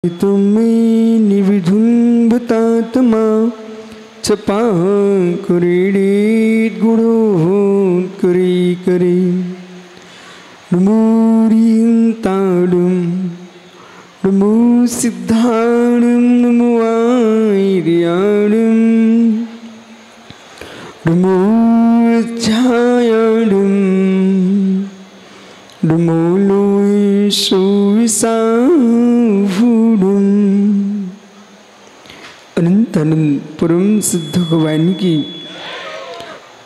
तुम्हें निविधुन्भतात्मा चपा कुरीडीत गुरु करी करी नमोरिं ताडुम नमो सिद्धाडुम नमो आयर्याडुम नमो छायाडुम नमो लोय सुविसा अनंत अनंत परम सिद्ध भगवान की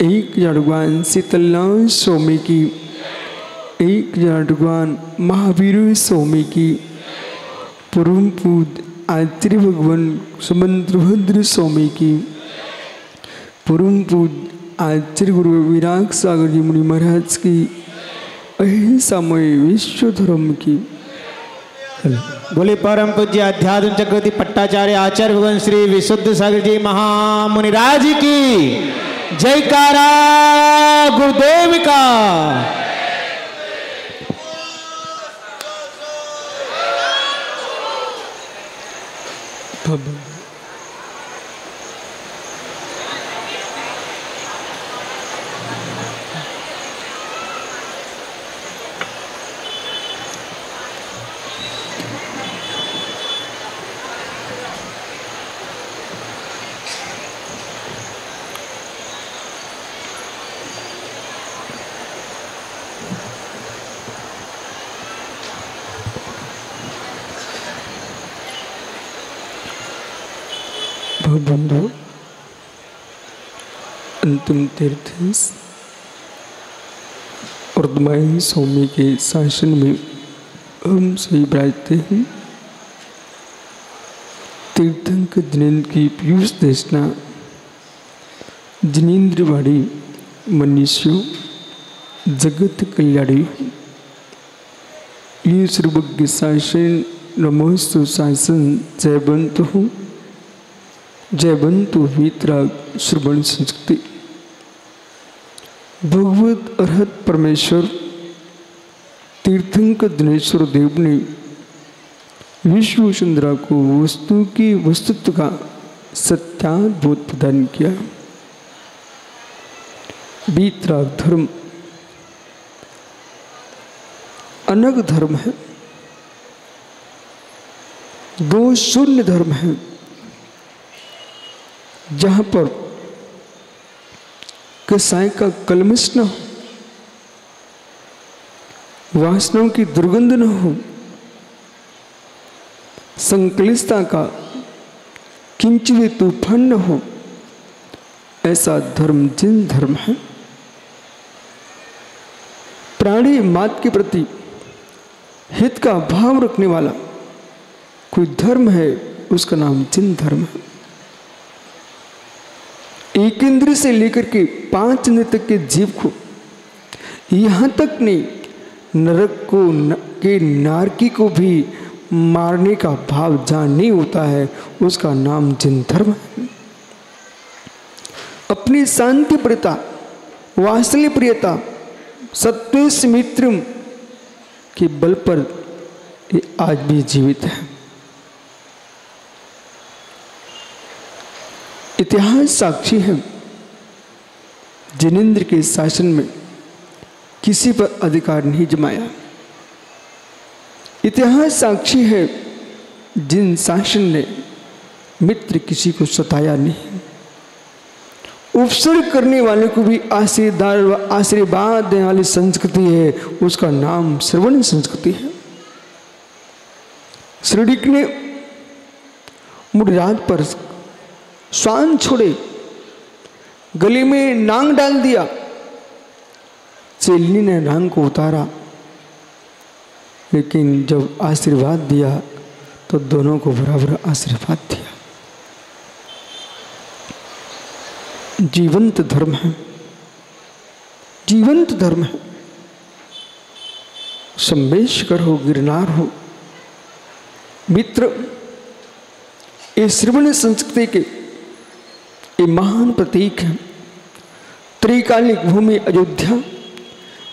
1000 भगवान शीतलनाथ स्वामी की 1000 भगवान महावीर स्वामी की परम पूज्य आचार्य भगवान सुमंत्रभद्र स्वामी की परम पूज्य आचार्य गुरु विराग सागर जी मुनि महाराज की अहिंसामय विश्व धर्म की बोले परम पूज्य अध्यात्म चक्रवर्ती पट्टाचार्य आचार्य भगवान श्री विशुद्ध सागर जी महामुनिराज की जयकारा गुरुदेव का। बंधु अंतिम तीर्थ अर्धमाई स्वामी के शासन में हम सही विराजते हैं। तीर्थंकर जिनेन्द्र की पीयूष देशना जिनेन्द्रवाड़ी मनुष्यों जगत कल्याणी ये सर्वज्ञ शासन नमोस्तु शासन जयवंत हूँ जयवंतु वीतराग श्रवण संस्कृति। भगवत अर्हत परमेश्वर तीर्थंकर दिनेश्वर देव ने विश्व सुंदरा को वस्तु की वस्तुत्व का सत्याद्भुत प्रदान किया। वीतराग धर्म अनग धर्म है, दोष शून्य धर्म है, जहाँ पर कसाय का कलमश न हो, वासनाओं की दुर्गंध न हो, संकलिष्टता का किंचित तूफान न हो, ऐसा धर्म जिन धर्म है। प्राणी मात्र के प्रति हित का भाव रखने वाला कोई धर्म है, उसका नाम जिन धर्म है। एक इंद्रिय से लेकर के 5 इंद्रिय तक के जीव को, यहाँ तक नहीं नरक को के नारकी को भी मारने का भाव जहाँ नहीं होता है, उसका नाम जिन धर्म है। अपनी शांति प्रियता, वात्सल्य प्रियता, सत्वेश मित्रम के बल पर ये आज भी जीवित है। इतिहास साक्षी है, जिनेन्द्र के शासन में किसी पर अधिकार नहीं जमाया। इतिहास साक्षी है, जिन शासन ने मित्र किसी को सताया नहीं। उपसर्ग करने वाले को भी आशीर्वाद देने वाली संस्कृति है, उसका नाम श्रवण संस्कृति है। श्रीडिक ने मुड़राज पर स्वान छोड़े, गले में नांग डाल दिया, चेलनी ने नांग को उतारा, लेकिन जब आशीर्वाद दिया तो दोनों को बराबर आशीर्वाद दिया। जीवंत धर्म है, जीवंत धर्म है। सम्मेशकर हो, गिरनार हो, मित्र, ये श्रवण संस्कृति के ये महान प्रतीक है। त्रिकालिक भूमि अयोध्या,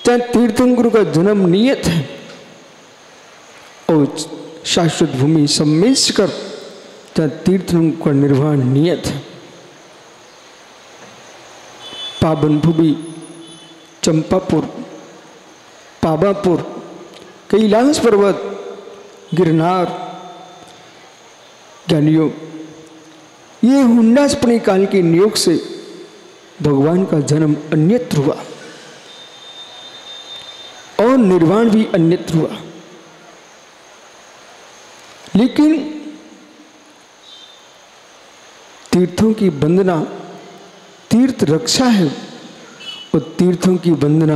चाहे तीर्थंकरों का जन्म नियत है, और शाश्वत भूमि सम्मेश कर तथा तीर्थों का निर्वाह नियत है। पावन भूमि चंपापुर, पावापुर, कैलाश पर्वत, गिरनार, ज्ञानियों, ये हुंडासपणी काल के नियोग से भगवान का जन्म अन्यत्र हुआ और निर्वाण भी अन्यत्र हुआ। लेकिन तीर्थों की वंदना तीर्थ रक्षा है और तीर्थों की वंदना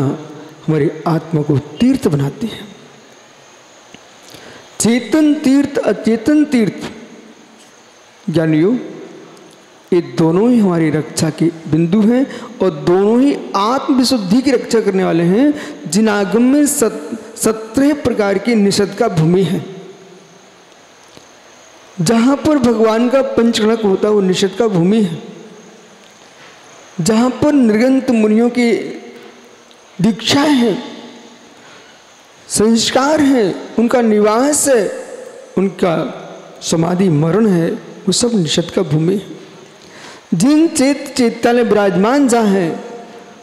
हमारी आत्मा को तीर्थ बनाती है। चेतन तीर्थ अचेतन तीर्थ, ज्ञानियों, ये दोनों ही हमारी रक्षा के बिंदु हैं और दोनों ही आत्मविशुद्धि की रक्षा करने वाले हैं। जिन आगम में 17 प्रकार की निषद का भूमि है। जहां पर भगवान का पंचकणक होता है वो निषद का भूमि है। जहां पर निर्गंत मुनियों की दीक्षाएं हैं, संस्कार है, उनका निवास है, उनका समाधि मरण है, वो सब निषद का भूमि है। जिन चैत्यालय विराजमान जहाँ है,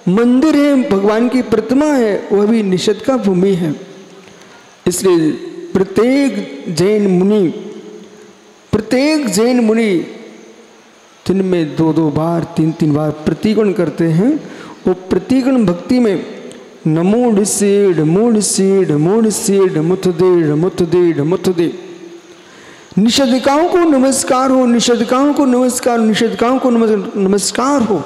मंदिर है, भगवान की प्रतिमा है, वह भी निषद का भूमि है। इसलिए प्रत्येक जैन मुनि दिन में 2-2 बार 3-3 बार प्रतिगुण करते हैं। वो प्रतिगुण भक्ति में नमो डिसेड मोड सेड मोड सेड मुथदेड मुथदेड मुथदे, निषदिकाओं को नमस्कार हो, निषदिकाओं को नमस्कार, निषदिकाओं को नमस्कार हो।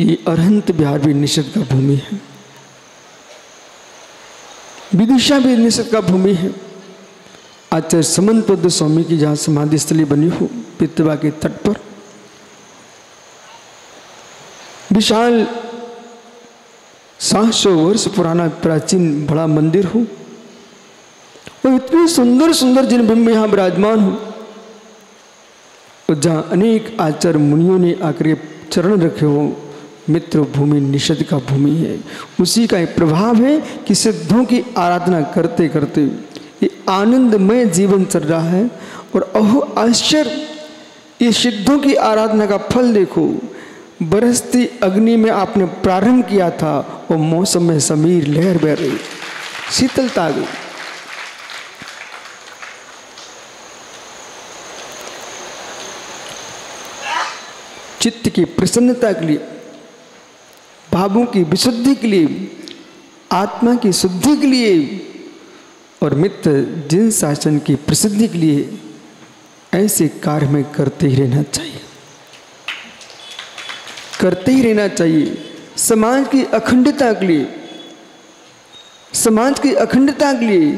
ये अरहंत बिहार भी निषद का भूमि है। विदिशा भी निषद का भूमि है। आचार्य समंत पद स्वामी की जहाँ समाधि स्थली बनी हो पितवा के तट पर, विशाल 700 वर्ष पुराना प्राचीन बड़ा मंदिर हो और इतने सुंदर सुंदर जिन बिंब यहाँ विराजमान हो और जहाँ अनेक आचार्य मुनियों ने आकर के चरण रखे हो, मित्र भूमि निषद का भूमि है। उसी का एक प्रभाव है कि सिद्धों की आराधना करते करते ये आनंदमय जीवन चल रहा है। और अहो आश्चर्य, ये सिद्धों की आराधना का फल देखो। बरसती अग्नि में आपने प्रारंभ किया था और मौसम में समीर लहर बह रही, शीतलता आ गई। चित्त की प्रसन्नता के लिए, भावों की विशुद्धि के लिए, आत्मा की शुद्धि के लिए और मित्र जिन शासन की प्रसिद्धि के लिए ऐसे कार्य में करते ही रहना चाहिए, करते ही रहना चाहिए। समाज की अखंडता के लिए, समाज की अखंडता के लिए,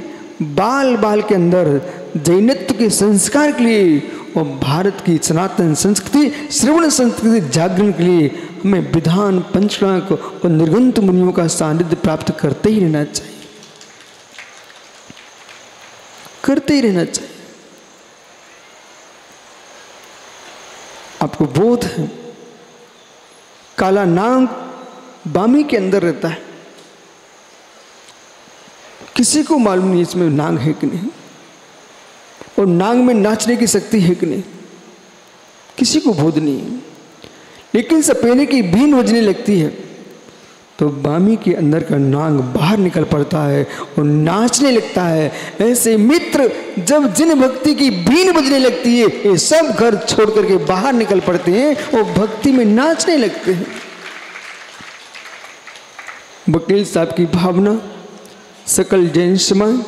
बाल बाल के अंदर जैनत्व के संस्कार के लिए और भारत की सनातन संस्कृति, श्रवण संस्कृति जागरण के लिए हमें विधान, पंचकणक और निर्गंत मुनियों का सानिध्य प्राप्त करते ही रहना चाहिए, करते ही रहना चाहिए। आपको बोध है काला नाग बामी के अंदर रहता है, किसी को मालूम नहीं इसमें नाग है कि नहीं, और नाग में नाचने की शक्ति है कि नहीं, किसी को बोध नहीं है। लेकिन सपेने की बीन बजने लगती है तो बामी के अंदर का नाग बाहर निकल पड़ता है और नाचने लगता है। ऐसे मित्र जब जिन भक्ति की बीन बजने लगती है, ये सब घर छोड़ करके बाहर निकल पड़ते हैं और भक्ति में नाचने लगते हैं। वकील साहब की भावना, सकल जैन समाज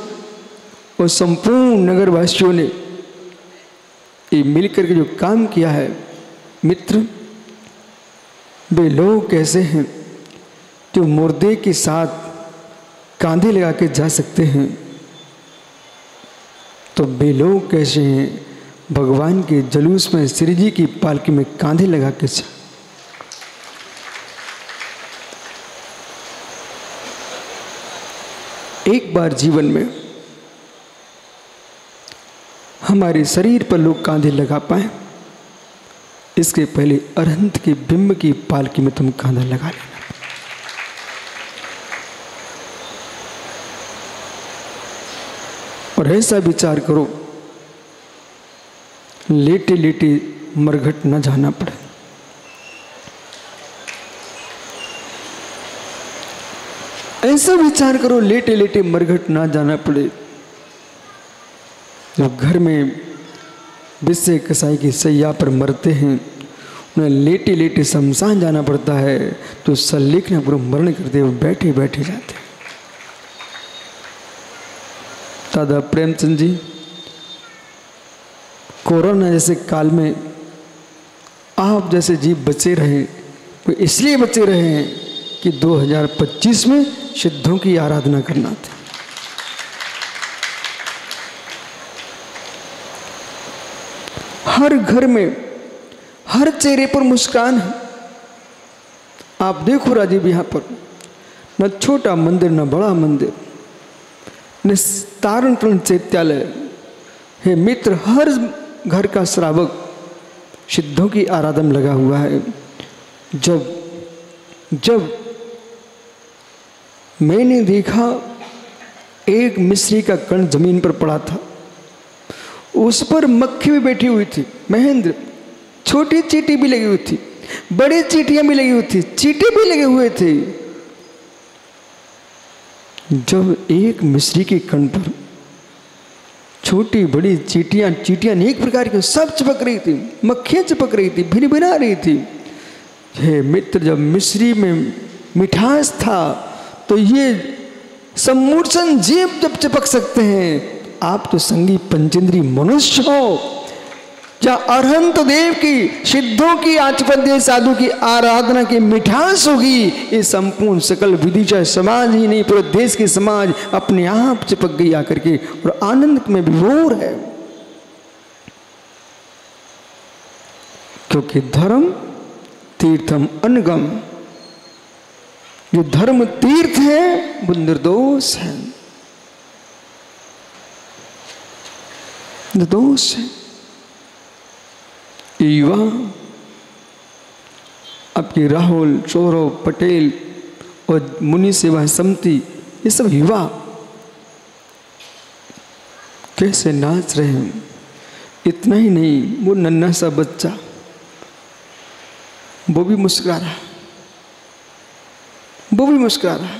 और संपूर्ण नगरवासियों ने ये मिलकर के जो काम किया है, मित्र वे लोग कैसे हैं जो मुर्दे के साथ कांधे लगा के जा सकते हैं, तो वे लोग कैसे हैं भगवान के जलूस में श्री जी की पालकी में कांधे लगा के जा। एक बार जीवन में हमारे शरीर पर लोग कांधे लगा पाए, इसके पहले अरहंत के बिंब की पालकी में तुम कांधा लगा लेना। और ऐसा विचार करो लेटे लेटे मरघट न जाना पड़े। ऐसा विचार करो लेटे लेटे मरघट ना जाना पड़े। जब घर में विषय कसाई की सैया पर मरते हैं, उन्हें लेटे लेटे शमशान जाना पड़ता है, तो सल्लेख ने पूरा मरण करते हुए बैठे बैठे जाते हैं। दादा प्रेमचंद जी कोरोना जैसे काल में आप जैसे जीव बचे रहे, वो इसलिए बचे रहे हैं कि 2025 में सिद्धों की आराधना करना था। हर घर में हर चेहरे पर मुस्कान है। आप देखो राजीव, यहाँ पर न छोटा मंदिर न बड़ा मंदिर, न तारण चैत्यालय है। मित्र, हर घर का श्रावक सिद्धों की आराधना लगा हुआ है। जब मैंने देखा एक मिश्री का कण जमीन पर पड़ा था, उस पर मक्खी भी बैठी हुई थी। महेंद्र, छोटी चींटी भी लगी हुई थी, बड़ी चींटियां भी लगी हुई थी, चींटे भी लगे हुए थे। जब एक मिश्री के कण पर छोटी बड़ी चींटियां अनेक प्रकार की सब चिपक रही थी, मक्खियां चिपक रही थी, भिनभिना रही थी। हे मित्र, जब मिश्री में मिठास था तो ये सम्मूर्छन जीव जब चिपक सकते हैं, आप तो संगी पंचेंद्री मनुष्य हो। या अरहंत देव की, सिद्धों की, आचपद्य साधु की आराधना की मिठास होगी, ये संपूर्ण सकल विदिशा समाज ही नहीं, पूरे देश के समाज अपने आप चिपक गई आकर के और आनंद में विभोर है। क्योंकि धर्म तीर्थम अनगम, जो धर्म तीर्थ है वो निर्दोष है, निर्दोष है। युवा, आपके राहुल, सौरव, पटेल और मुनि सेवा समिति, ये सब युवा कैसे नाच रहे हैं। इतना ही नहीं, वो नन्हा सा बच्चा वो भी मुस्कुरा रहा, वो भी मुस्कुरा रहा।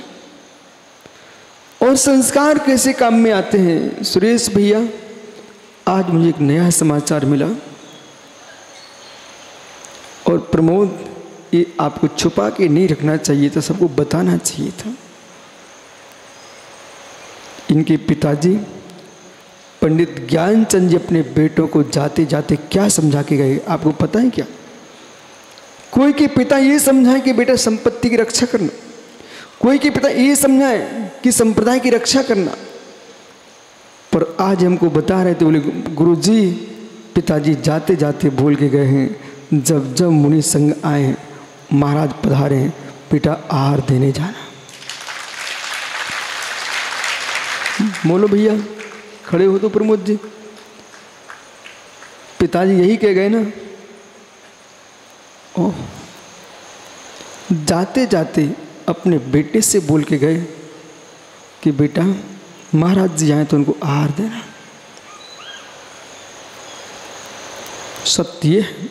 और संस्कार कैसे काम में आते हैं। सुरेश भैया, आज मुझे एक नया समाचार मिला, और प्रमोद, ये आपको छुपा के नहीं रखना चाहिए था, सबको बताना चाहिए था। इनके पिताजी पंडित ज्ञानचंद जी अपने बेटों को जाते जाते क्या समझा के गए, आपको पता है क्या? कोई के पिता ये समझाए कि बेटा संपत्ति की रक्षा करना, कोई के पिता ये समझाए कि संप्रदाय की रक्षा करना। पर आज हमको बता रहे थे, बोले गुरुजी, पिताजी जाते जाते बोल के गए हैं, जब जब मुनि संग आए, महाराज पधारे, बेटा आहार देने जाना। बोलो भैया, खड़े हो तो प्रमोद जी, पिताजी यही कह गए ना। ओह, जाते जाते अपने बेटे से बोल के गए कि बेटा महाराज जी आए तो उनको आहार देना। सत्य है,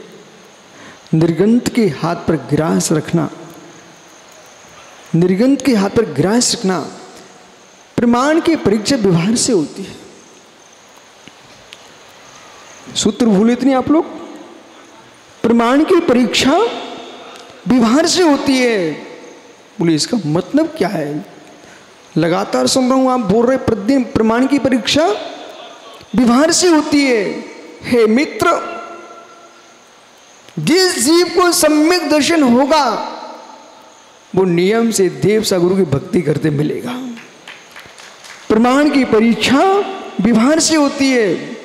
निर्गंत के हाथ पर ग्रास रखना, निर्गंत के हाथ पर ग्रास रखना प्रमाण की परीक्षा व्यवहार से होती है। सूत्र भूले इतनी आप लोग, प्रमाण की परीक्षा व्यवहार से होती है। बोले इसका मतलब क्या है? लगातार सुन रहा हूं आप बोल रहे प्रतिदिन प्रमाण की परीक्षा व्यवहार से होती है। हे मित्र, जिस जीव को सम्यक दर्शन होगा वो नियम से देव सा गुरु की भक्ति करते मिलेगा। प्रमाण की परीक्षा व्यवहार से होती है।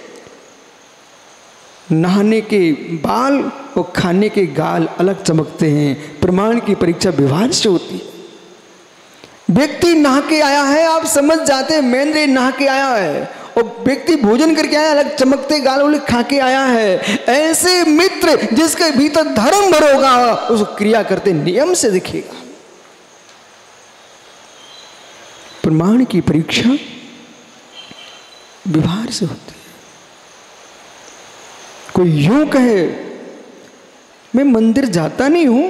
नहाने के बाल और खाने के गाल अलग चमकते हैं, प्रमाण की परीक्षा व्यवहार से होती है। व्यक्ति नहा के आया है, आप समझ जाते हैं महेंद्र नहा के आया है, और व्यक्ति भोजन करके आया, अलग चमकते गाल वाले खा के आया है। ऐसे मित्र जिसके भीतर धर्म भर होगा, उसको क्रिया करते नियम से दिखेगा। प्रमाण की परीक्षा व्यवहार से होती है। कोई यूं कहे मैं मंदिर जाता नहीं हूं,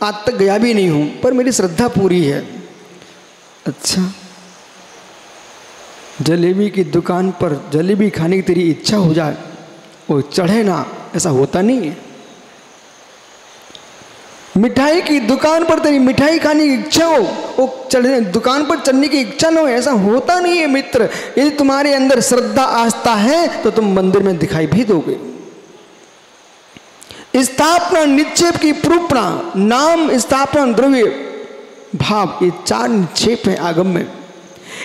आज तक गया भी नहीं हूं, पर मेरी श्रद्धा पूरी है। अच्छा, जलेबी की दुकान पर जलेबी खाने की तेरी इच्छा हो जाए, वो चढ़े ना, ऐसा होता नहीं है। मिठाई की दुकान पर तेरी मिठाई खाने की इच्छा हो, वो चढ़ने दुकान पर चढ़ने की इच्छा ना हो, ऐसा होता नहीं है मित्र। यदि तुम्हारे अंदर श्रद्धा आस्था है तो तुम मंदिर में दिखाई भी दोगे। स्थापना, निक्षेप की प्रूपणा, नाम, स्थापना, द्रव्य, भाव, ये 4 निक्षेप है आगम में।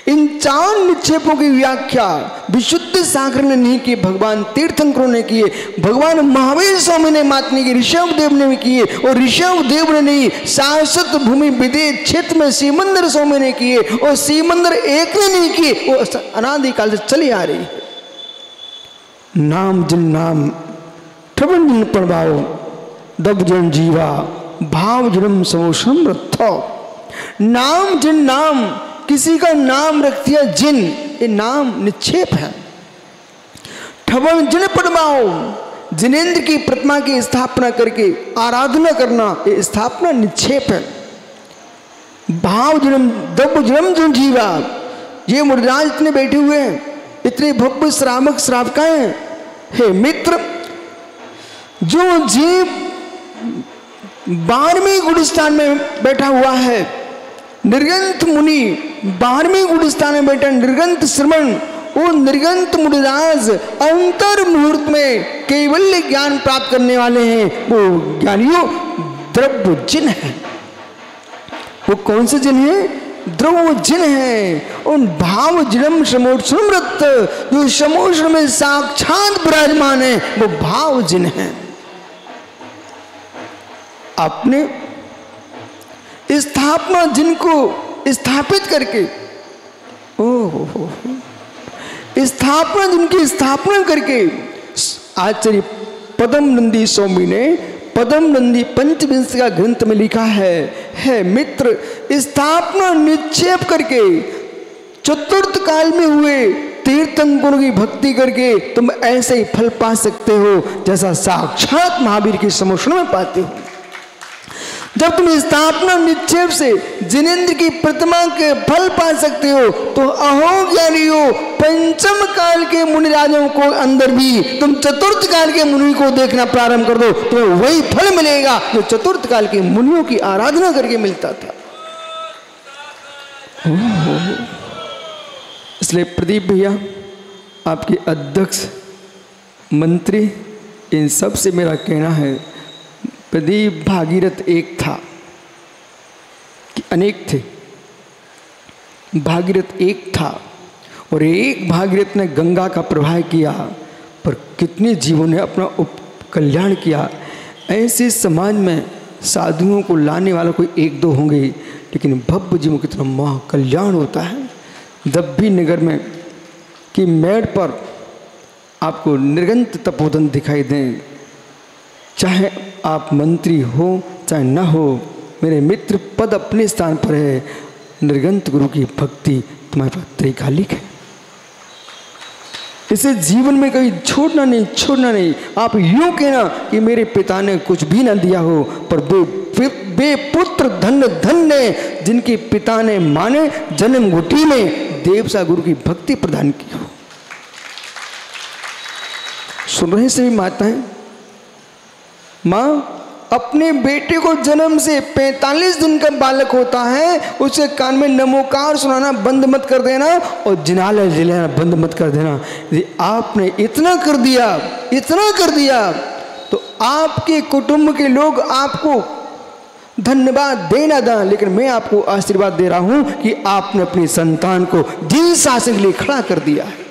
इन 4 निक्षेपों की व्याख्या विशुद्ध सागर ने नहीं की, भगवान तीर्थंकरों ने किए, भगवान महावीर स्वामी ने मातनी की, ऋषभ देव ने भी किए, और ऋषभ देव ने नहीं, शाश्वत भूमि विदेश क्षेत्र में सीमंदर स्वामी ने किए, और सीमंदर एक ने नहीं किए, वो अनादिकाल से चली आ रही है। नाम जिन नाम ठवन जिन पढ़वाओ, दब जन जीवा, भाव जन्म समोषम रथो। नाम जिन नाम, किसी का नाम रख दिया जिन, ये नाम निक्षेप है। ठवन जिन पढ़वाओ, जिनेन्द्र की प्रतिमा की स्थापना करके आराधना करना, ये स्थापना निक्षेप है। भाव जन्म, दब जन्म जन जीवा, ये मुरराज इतने बैठे हुए हैं, इतने भव्य श्रावक श्रावकाएं, हे मित्र, जो जीव 12वें गुणस्थान में बैठा हुआ है, निर्गंत मुनि 12वें गुणस्थान में बैठा निर्गंत श्रवण, वो निर्गंत मुनिराज अंतर मुहूर्त में कैवल्य ज्ञान प्राप्त करने वाले हैं, वो ज्ञानियों द्रव्य जिन है। वो कौन से जिन है? द्रव्य जिन है। उन भाव जिनम समोषमृत, जो समोषण में साक्षात विराजमान है, वो भाव जिन है। आपने स्थापना जिनको स्थापित करके, ओहो, स्थापना जिनकी स्थापना करके, आचार्य पदम नंदी स्वामी ने पदम नंदी पंचविंशतिका ग्रंथ में लिखा है मित्र, स्थापना निक्षेप करके चतुर्थ काल में हुए तीर्थंकरों की भक्ति करके तुम ऐसे ही फल पा सकते हो जैसा साक्षात महावीर के समोषण में पाते हो। जब तुम स्थापना निक्षेप से जिनेन्द्र की प्रतिमा के फल पा सकते हो, तो अहो ज्ञानियों, पंचम काल के मुनिराजों को अंदर भी तुम चतुर्थ काल के मुनि को देखना प्रारंभ कर दो, तो वही फल मिलेगा जो चतुर्थ काल के मुनियों की आराधना करके मिलता था। इसलिए प्रदीप भैया, आपके अध्यक्ष, मंत्री, इन सब से मेरा कहना है, प्रदीप भागीरथ एक था कि अनेक थे? भागीरथ एक था, और एक भागीरथ ने गंगा का प्रवाह किया, पर कितने जीवों ने अपना कल्याण किया। ऐसे समाज में साधुओं को लाने वाला कोई 1-2 होंगे, लेकिन भव्य जीवों कितना महा कल्याण होता है। दब्बी नगर में कि मेड़ पर आपको निर्गंत तपोधन दिखाई दें, चाहे आप मंत्री हो चाहे न हो, मेरे मित्र, पद अपने स्थान पर है, निर्गंत गुरु की भक्ति तुम्हारे पास त्रैकालिक है। इसे जीवन में कभी छोड़ना नहीं। आप यूं कहना कि मेरे पिता ने कुछ भी ना दिया हो, पर बेपुत्र धन्य जिनके पिता ने माने जन्म घुटी में देवसा गुरु की भक्ति प्रदान की हो। सुन रहे सभी माताएं, माँ अपने बेटे को जन्म से 45 दिन का बालक होता है, उसके कान में नमोकार सुनाना बंद मत कर देना और जिनाले जिलाना बंद मत कर देना। यदि आपने इतना कर दिया तो आपके कुटुंब के लोग आपको धन्यवाद देना दें, लेकिन मैं आपको आशीर्वाद दे रहा हूं कि आपने अपनी संतान को दिन शासन के लिए खड़ा कर दिया है।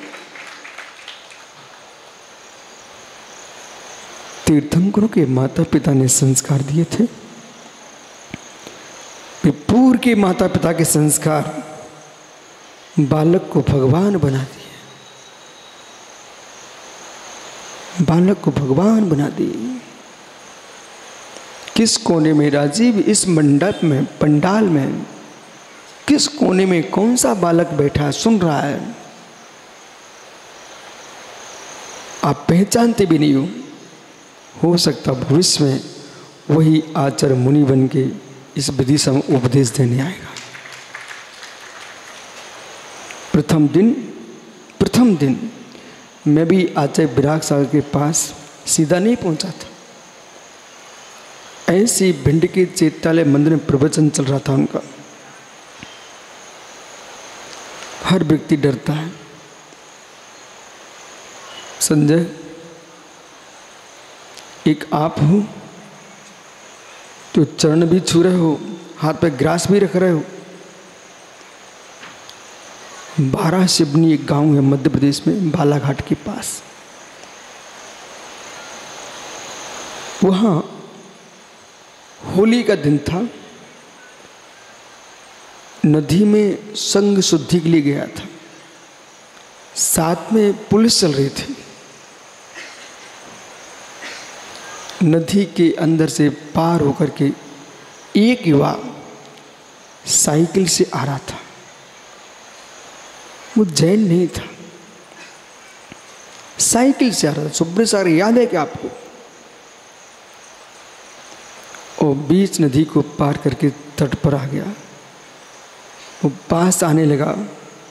तीर्थंकरों के माता पिता ने संस्कार दिए थे, पूर्व के माता पिता के संस्कार बालक को भगवान बना दिए, बालक को भगवान बना दिए। किस कोने में राजीव, इस मंडप में, पंडाल में किस कोने में कौन सा बालक बैठा सुन रहा है? आप पहचानते भी नहीं हो सकता भविष्य में वही आचार्य मुनि बन के इस विधि से उपदेश देने आएगा। प्रथम दिन मैं भी आचार्य विराग सागर के पास सीधा नहीं पहुंचा था। ऐसी भिंड के चैत्यालय मंदिर में प्रवचन चल रहा था उनका। हर व्यक्ति डरता है। संजय, एक आप हो तो चरण भी छू रहे हो, हाथ पे ग्रास भी रख रहे हो। 12 सिवनी एक गांव है मध्य प्रदेश में, बालाघाट के पास। वहां होली का दिन था। नदी में संग शुद्धि के लिए गया था। साथ में पुलिस चल रही थी। नदी के अंदर से पार होकर के एक युवा साइकिल से आ रहा था। वो जैन नहीं था, साइकिल से आ रहा था। सुब्रत सागर याद है क्या आपको? और बीच नदी को पार करके तट पर आ गया। वो पास आने लगा,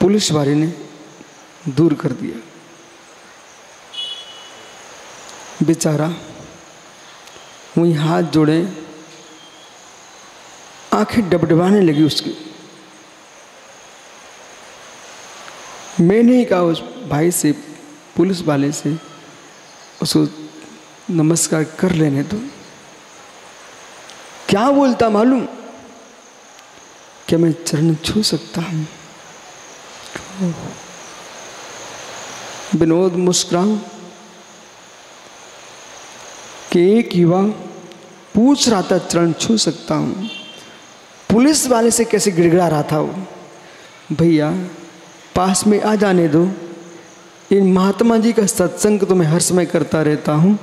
पुलिस वाले ने दूर कर दिया। बेचारा वहीं हाथ जोड़े, आंखें डबडबाने लगी उसकी। मैंने ही कहा उस भाई से, पुलिस वाले से, उसको नमस्कार कर लेने दो। क्या बोलता मालूम? क्या मैं चरण छू सकता हूं? विनोद मुस्कुराऊं कि एक युवा पूछ रहा था चरण छू सकता हूं। पुलिस वाले से कैसे गिड़गिड़ा रहा था वो। भैया पास में आ जाने दो। इन महात्मा जी का सत्संग तो मैं हर समय करता रहता हूँ।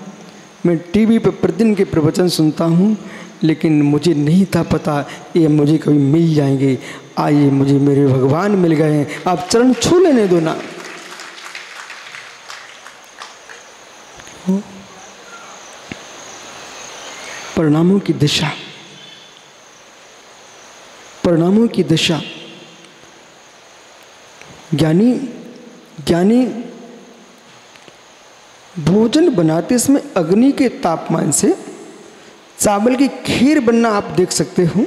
मैं टीवी पर प्रतिदिन के प्रवचन सुनता हूँ, लेकिन मुझे नहीं था पता ये मुझे कभी मिल जाएंगे। आइए, मुझे मेरे भगवान मिल गए हैं, आप चरण छू लेने दो ना। परिणामों की दिशा, परिणामों की दिशा। ज्ञानी भोजन बनाते समय अग्नि के तापमान से चावल की खीर बनना आप देख सकते हो,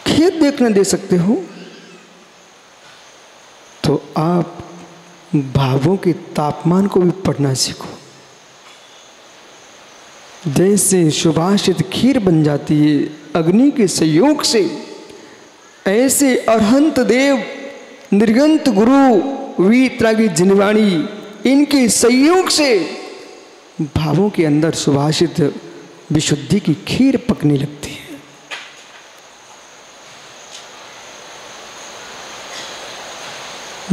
खीर देखने दे सकते हो। तो आप भावों के तापमान को भी पढ़ना सीखो। जैसे सुभाषित खीर बन जाती है अग्नि के संयोग से, ऐसे अरहंत देव, निर्गंत गुरु, वीतरागी जिनवाणी, इनके संयोग से भावों के अंदर सुभाषित विशुद्धि की खीर पकने लगती है।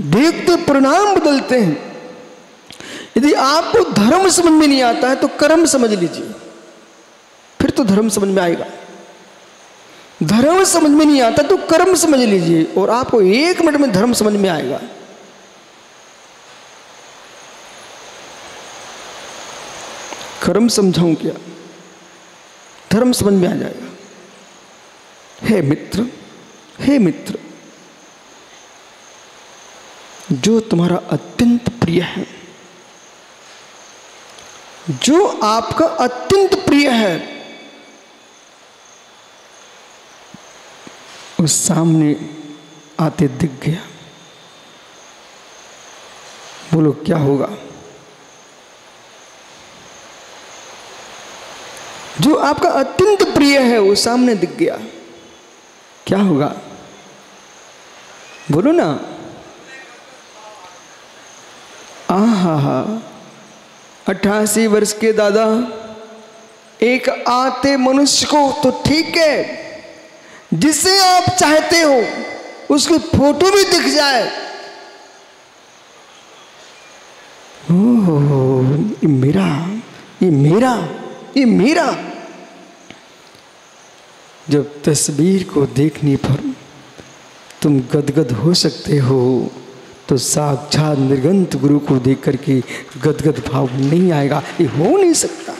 देखते परिणाम बदलते हैं। यदि आपको धर्म समझ में नहीं आता है तो कर्म समझ लीजिए, फिर तो धर्म समझ में आएगा। धर्म समझ में नहीं आता तो कर्म समझ लीजिए और आपको 1 मिनट में धर्म समझ में आएगा। कर्म समझाऊं क्या, धर्म समझ में आ जाएगा। हे मित्र, जो तुम्हारा अत्यंत प्रिय है, जो आपका अत्यंत प्रिय है, उस सामने आते दिख गया। बोलो क्या होगा? जो आपका अत्यंत प्रिय है वो सामने दिख गया, क्या होगा? बोलो ना। आहा, 88 वर्ष के दादा, एक आते मनुष्य को तो ठीक है, जिसे आप चाहते हो उसकी फोटो भी दिख जाए, ओह ये मेरा। जब तस्वीर को देखने पर तुम गदगद हो सकते हो, तो साक्षात निर्गंत गुरु को देख करके गदगद भाव नहीं आएगा, ये हो नहीं सकता।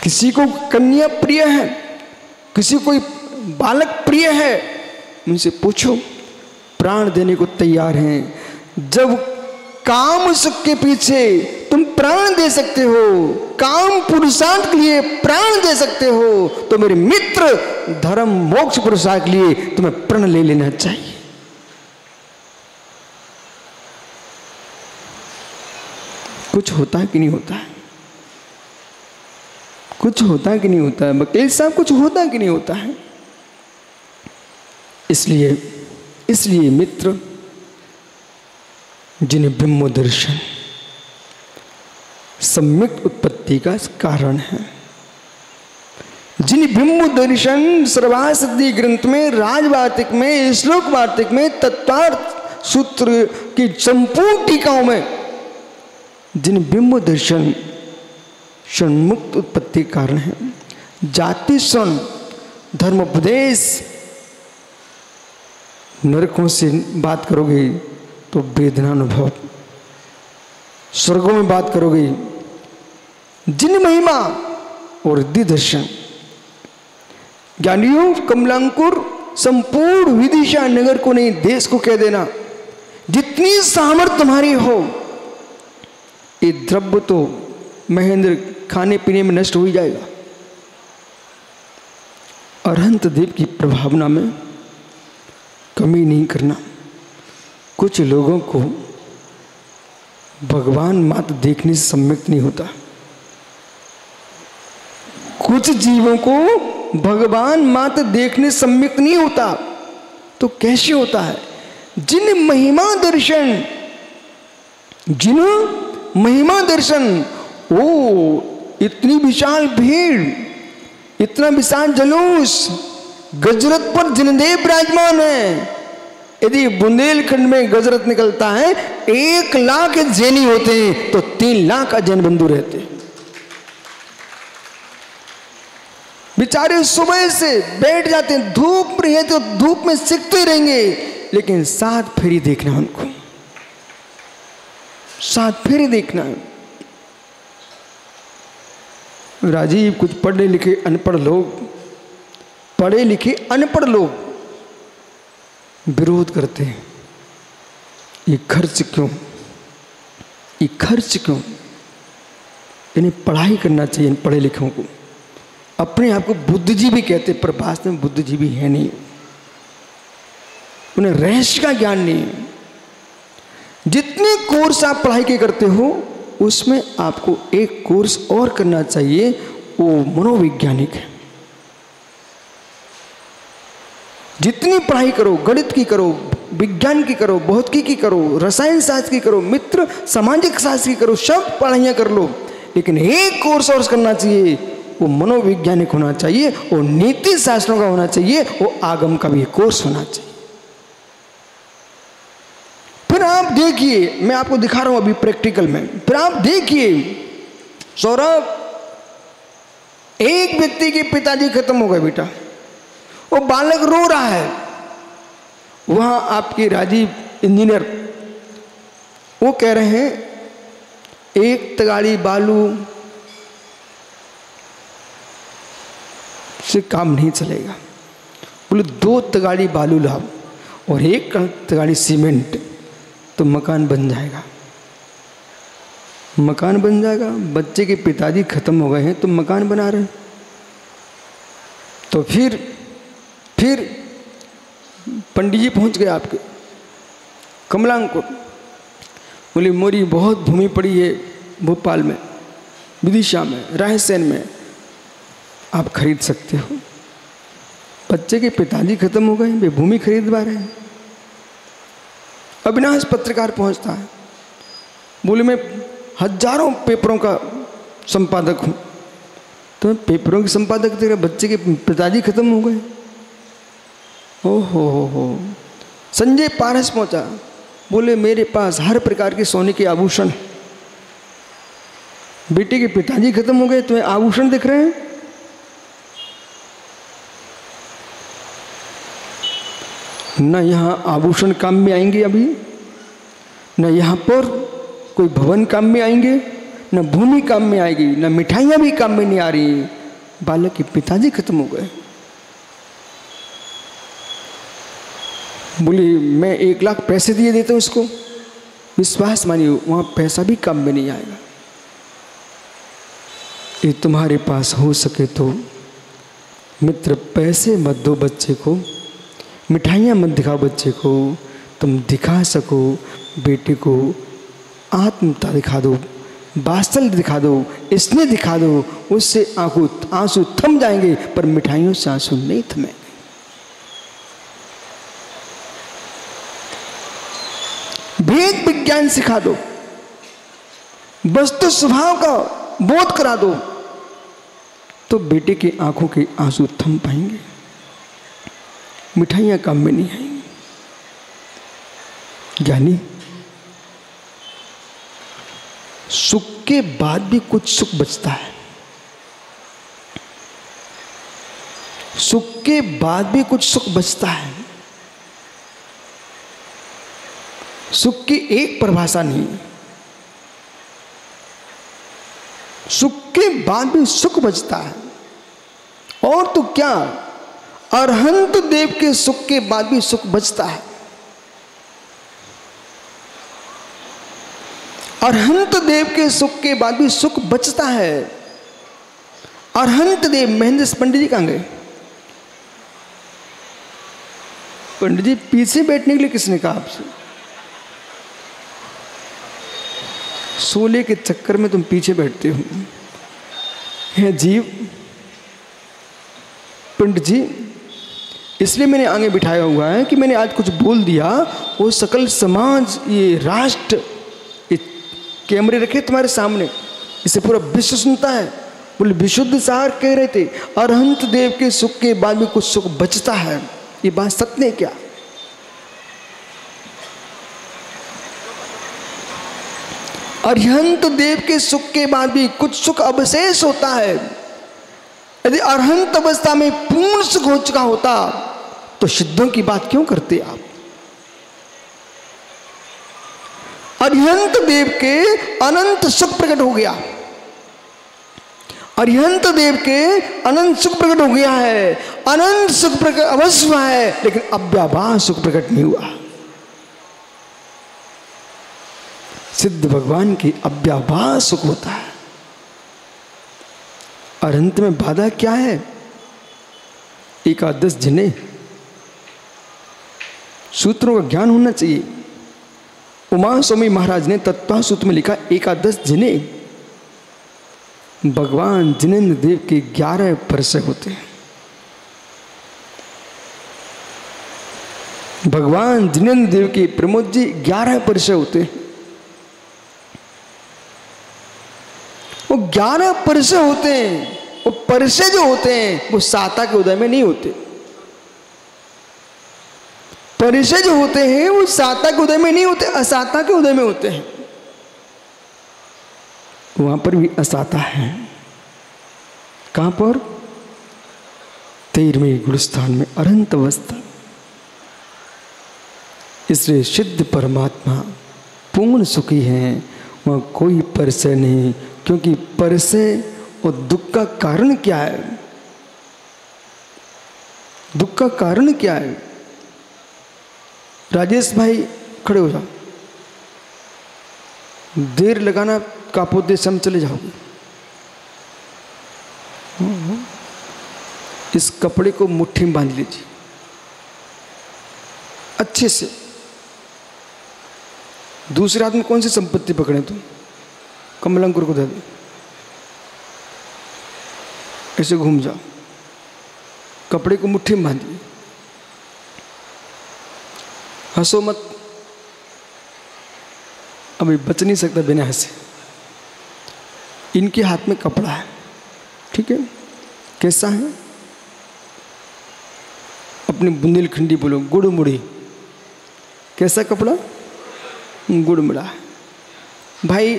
किसी को कन्या प्रिय है, किसी को बालक प्रिय है, उनसे पूछो, प्राण देने को तैयार हैं। जब काम सुख के पीछे तुम प्राण दे सकते हो, काम पुरुषार्थ के लिए प्राण दे सकते हो, तो मेरे मित्र धर्म मोक्ष पुरुषार्थ के लिए तुम्हें प्रण ले लेना चाहिए। कुछ होता है कि नहीं होता है? कुछ होता है कि नहीं होता है? वकील साहब कुछ होता है कि नहीं होता है? इसलिए मित्र, जिन्हें ब्रह्म दर्शन सम्यक उत्पत्ति का कारण है, जिन्हें ब्रह्म दर्शन सर्वासिद्धि ग्रंथ में, राजवार्तिक में, श्लोक वार्तिक में, तत्वार्थ सूत्र की संपूर्ण टीकाओं में जिन्हें ब्रह्म दर्शन षण्मुक्त उत्पत्ति कारण है, जाति क्षण धर्मोपदेश, नरकों से बात करोगे तो वेदना अनुभव, स्वर्गों में बात करोगे जिन महिमा और रिद्धि दर्शन, ज्ञानियों कमलांकुर संपूर्ण विदिशा नगर को नहीं देश को कह देना, जितनी सामर्थ्य तुम्हारी हो, ये द्रव्य तो महेंद्र खाने पीने में नष्ट हो ही जाएगा। अरहंत देव की प्रभावना में कमी नहीं करना। कुछ लोगों को भगवान मात्र देखने से सम्यक नहीं होता, कुछ जीवों को भगवान मात्र देखने से सम्यक नहीं होता। तो कैसे होता है? जिन महिमा दर्शन, ओ इतनी विशाल भीड़, इतना विशाल जुलूस, गजरत पर जिनदेव विराजमान है। यदि बुंदेलखंड में गजरत निकलता है, 1 लाख जैनी होते हैं तो 3 लाख जैन बंधु रहते हैं। बेचारे सुबह से बैठ जाते हैं, धूप रही है तो धूप में सिकते रहेंगे, लेकिन 7 फेरी देखना उनको, 7 फेरी देखना है। राजीव, कुछ पढ़े लिखे अनपढ़ लोग विरोध करते हैं, ये खर्च क्यों, इन्हें पढ़ाई करना चाहिए। इन पढ़े लिखों को अपने आप को बुद्धिजीवी कहते, पर वास्तव में बुद्धिजीवी है नहीं, उन्हें रहस्य का ज्ञान नहीं है। जितने कोर्स आप पढ़ाई के करते हो, उसमें आपको एक कोर्स और करना चाहिए, वो मनोवैज्ञानिक है। जितनी पढ़ाई करो, गणित की करो, विज्ञान की करो, भौतिकी की करो, रसायन शास्त्र की करो, मित्र सामाजिक शास्त्र की करो, सब पढ़ाइयाँ कर लो, लेकिन एक कोर्स और करना चाहिए, वो मनोवैज्ञानिक होना चाहिए, वो नीति शास्त्रों का होना चाहिए, वो आगम का भी कोर्स होना चाहिए। फिर आप देखिए, मैं आपको दिखा रहा हूं अभी प्रैक्टिकल में, फिर आप देखिए सौरभ, एक व्यक्ति के पिताजी खत्म हो गए बेटा, वो बालक रो रहा है, वहां आपके राजीव इंजीनियर वो कह रहे हैं 1 तगाड़ी बालू से काम नहीं चलेगा, बोले 2 तगाड़ी बालू लाओ और 1 तगाड़ी सीमेंट, तो मकान बन जाएगा। मकान बन जाएगा। बच्चे के पिताजी खत्म हो गए हैं तो मकान बना रहे हैं। तो फिर पंडित जी पहुंच गए आपके कमलांकुर, बोले मोरी बहुत भूमि पड़ी है भोपाल में, विदिशा में, रायसेन में, आप खरीद सकते हो। बच्चे के पिताजी खत्म हो गए, वे भूमि खरीदवा रहे हैं। अविनाश पत्रकार पहुंचता है, बोले मैं हजारों पेपरों का संपादक हूं, तो पेपरों के संपादक तेरे बच्चे के पिताजी खत्म हो गए। ओहो। संजय पारस पहुंचा, बोले मेरे पास हर प्रकार के सोने के आभूषण, बेटे के पिताजी खत्म हो गए, तुम्हें आभूषण दिख रहे हैं। न यहाँ आभूषण काम में आएंगे अभी, न यहाँ पर कोई भवन काम में आएंगे, न भूमि काम में आएगी, न मिठाइयाँ भी काम में नहीं आ रही। बालक के पिताजी खत्म हो गए। बोली मैं 1 लाख पैसे दिए देता हूँ इसको, विश्वास मानिए वहाँ पैसा भी काम में नहीं आएगा। ये तुम्हारे पास हो सके तो मित्र पैसे मत दो बच्चे को, मिठाइयाँ मत दिखाओ बच्चे को, तुम दिखा सको बेटे को आत्मता दिखा दो, वात्सल्य दिखा दो, स्नेह दिखा दो, उससे आंसू थम जाएंगे, पर मिठाइयों से आंसू नहीं थमेंगे। भेद विज्ञान सिखा दो, वस्तु स्वभाव का बोध करा दो, तो बेटे की आंखों के आंसू थम पाएंगे, मिठाइयां काम में नहीं आएंगी। ज्ञानी सुख के बाद भी कुछ सुख बचता है, सुख के बाद भी कुछ सुख बचता है। सुख की एक परिभाषा नहीं, सुख के बाद भी सुख बचता है। और तो क्या, अरहंत देव के सुख के बाद भी सुख बचता है। अरहंत देव के सुख के बाद भी सुख बचता है। अरहंत देव, महेंद्र पंडित जी कहाँ गए? पंडित जी पीछे बैठने के लिए किसने कहा आपसे? सोले के चक्कर में तुम पीछे बैठते हो। है जीव पंडित जी, इसलिए मैंने आगे बिठाया हुआ है कि मैंने आज कुछ बोल दिया, वो सकल समाज, ये राष्ट्र, ये कैमरे रखे तुम्हारे सामने, इसे पूरा विश्व सुनता है। बोले विशुद्ध सार कह रहे थे अरहंत देव के सुख के बाद भी कुछ सुख बचता है। ये बात सत्य है क्या? अरहंत देव के सुख के बाद भी कुछ सुख अवशेष होता है। यदि अरहंत अवस्था में पूर्ण सुख हो चुका होता तो सिद्धों की बात क्यों करते आप? अरहंत देव के अनंत सुख प्रकट हो गया, अरहंत देव के अनंत सुख प्रकट हो गया है। अनंत सुख प्रकट अवश्य हुआ है, लेकिन अव्याभास सुख प्रकट नहीं हुआ। सिद्ध भगवान की अव्याभास सुख होता है। अरहंत में बाधा क्या है? एकादश जिने, सूत्रों का ज्ञान होना चाहिए। उमा स्वामी महाराज ने तत्वासूत्र में लिखा एकादश जिने। भगवान जिनेन्द्र देव के 11 परिचय होते हैं। भगवान जिनेन्द्र देव के प्रमोद जी 11 परिचय होते हैं। वो 11 परिचय होते हैं। वो परिचय जो होते हैं वो साता के उदय में नहीं होते। परिचय जो होते हैं वो साता के उदय में नहीं होते, असाता के उदय में होते हैं। वहां पर भी असाता है। कहां पर? 13वें गुणस्थान में अनंत अवस्था। इसलिए सिद्ध परमात्मा पूर्ण सुखी हैं, वहां कोई परिचय नहीं। क्योंकि परिचय और दुख का कारण क्या है? दुख का कारण क्या है? राजेश भाई खड़े हो जाओ, देर लगाना कापोद्देश्य हम चले जाओगे। इस कपड़े को मुट्ठी में बांध लीजिए अच्छे से। दूसरे हाथ में कौन सी संपत्ति पकड़े तुम? कमलंकुर को दे दो, ऐसे घूम जाओ, कपड़े को मुट्ठी में बांधिए, हंसो मत। अभी बच नहीं सकता बिना हंसे। इनके हाथ में कपड़ा है, ठीक है? कैसा है? अपने बुंदेलखंडी बोलो, गुड़मुड़ी। कैसा कपड़ा? गुड़मुड़ा है। भाई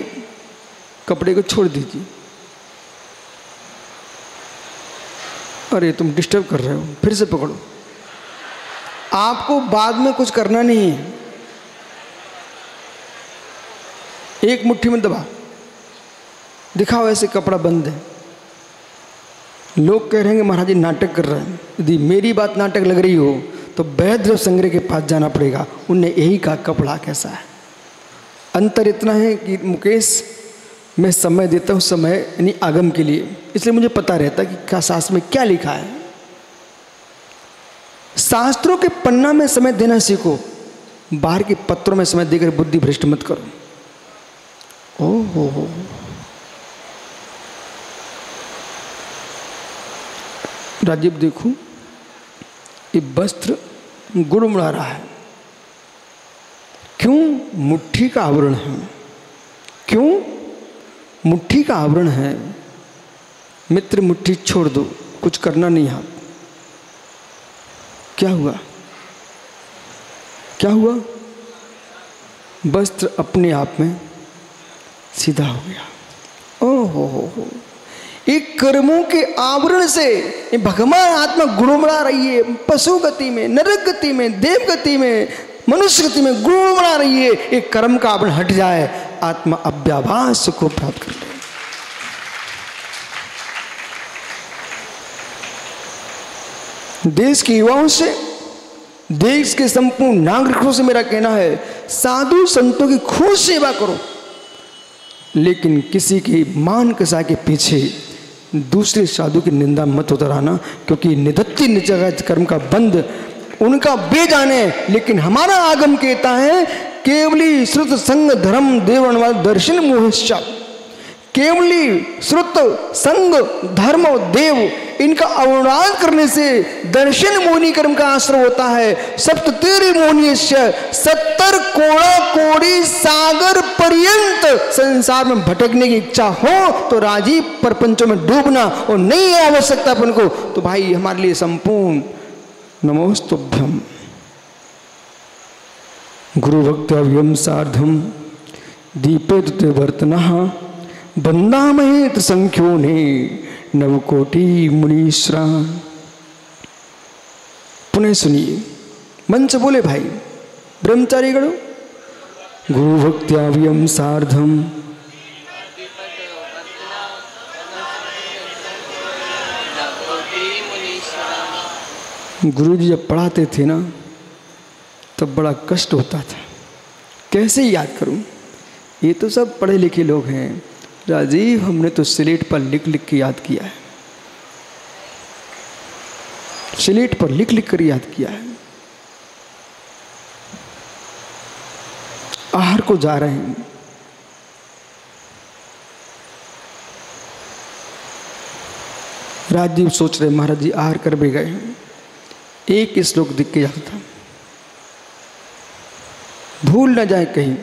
कपड़े को छोड़ दीजिए। अरे तुम डिस्टर्ब कर रहे हो, फिर से पकड़ो। आपको बाद में कुछ करना नहीं है, एक मुट्ठी में दबा दिखाओ, ऐसे कपड़ा बंद है। लोग कह रहे हैं महाराज जी नाटक कर रहे हैं। यदि मेरी बात नाटक लग रही हो तो वैद्य संग्रह के पास जाना पड़ेगा, उनने यही कहा कपड़ा कैसा है। अंतर इतना है कि मुकेश मैं समय देता हूँ, समय यानी आगम के लिए, इसलिए मुझे पता रहता है कि क्या शास्त्र में क्या लिखा है। शास्त्रों के पन्ना में समय देना सीखो, बाहर के पत्रों में समय देकर बुद्धि भ्रष्ट मत करो। ओहो, राजीव देखो ये वस्त्र गुड़मुड़ा रहा है, क्यों? मुट्ठी का आवरण है। क्यों? मुट्ठी का आवरण है। मित्र मुट्ठी छोड़ दो, कुछ करना नहीं है। क्या हुआ? क्या हुआ? वस्त्र अपने आप में सीधा हो गया। ओहो हो, एक कर्मों के आवरण से भगवान आत्मा गुड़मुड़ा रही है। पशु गति में, नरक गति में, देव गति में, मनुष्य गति में गुड़मुड़ा रही है। एक कर्म का आवरण हट जाए, आत्मा अव्याभास को प्राप्त कर ले। देश के युवाओं से, देश के संपूर्ण नागरिकों से मेरा कहना है, साधु संतों की खूब सेवा करो, लेकिन किसी की मान कसा के पीछे दूसरे साधु की निंदा मत उतराना, क्योंकि निधत्ति निजगत कर्म का बंध उनका बेजाने। लेकिन हमारा आगम कहता है केवली श्रुत संग धर्म देव दर्शन मोहिश्चा। केवली श्रुत संग धर्म और देव इनका अवराध करने से दर्शन मोहिनी कर्म का आश्रय होता है। सप्त तेरी मोहनी 70 कोड़ा कोड़ी सागर पर्यंत संसार में भटकने की इच्छा हो तो राजीव प्रपंचों में डूबना और नहीं है आवश्यकता अपन को, तो भाई हमारे लिए संपूर्ण नमोस्तुभ्यम। गुरु भक्त्यव्यम सार्धम दीपेत वर्तनः बंदामहे संख्यो ने नवकोटि मुनीश्वरा। पुनः सुनिए, मन से बोले भाई ब्रह्मचारी गणों, गुरु भक्त्याव्यम सार्धम गुरु जी जब पढ़ाते थे ना तब बड़ा कष्ट होता था, कैसे याद करूं? ये तो सब पढ़े लिखे लोग हैं राजीव, हमने तो स्लेट पर लिख लिख के याद किया है, स्लेट पर लिख लिख कर याद किया है। आहार को जा रहे हैं, राजीव सोच रहे महाराज जी आहार कर भी गए हैं, एक श्लोक दिख के जाता था, भूल न जाए कहीं,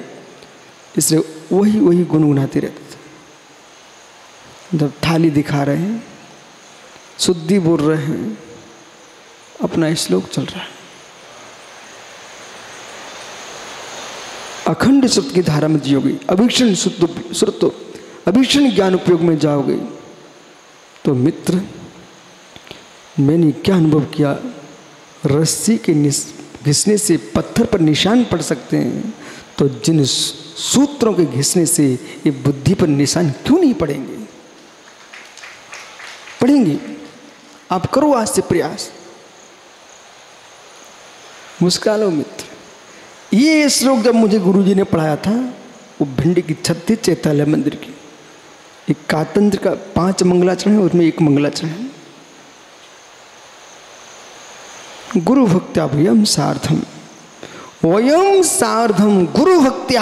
इसलिए वही वही गुनगुनाते रहते थे। जब थाली दिखा रहे हैं, शुद्धि बोल रहे हैं, अपना श्लोक चल रहा है, अखंड श्रुत की धारा में जियोगे, अभीक्षण श्रुत अभीक्षण ज्ञान उपयोग में जाओगे। तो मित्र मैंने क्या अनुभव किया, रस्सी के घिसने से पत्थर पर निशान पड़ सकते हैं, तो जिन सूत्रों के घिसने से ये बुद्धि पर निशान क्यों नहीं पड़ेंगे? पढ़ेंगे। आप करो आज से प्रयास, मुस्कालो मित्र। ये श्लोक जब मुझे गुरुजी ने पढ़ाया था, वो भिंडी की 36 चैतालय मंदिर की, एक कातंत्र का 5 मंगलाचरण है, उसमें एक मंगलाचरण है, गुरु भक्त्या वयम सार्धम, वयम सार्धम गुरु भक्त्या।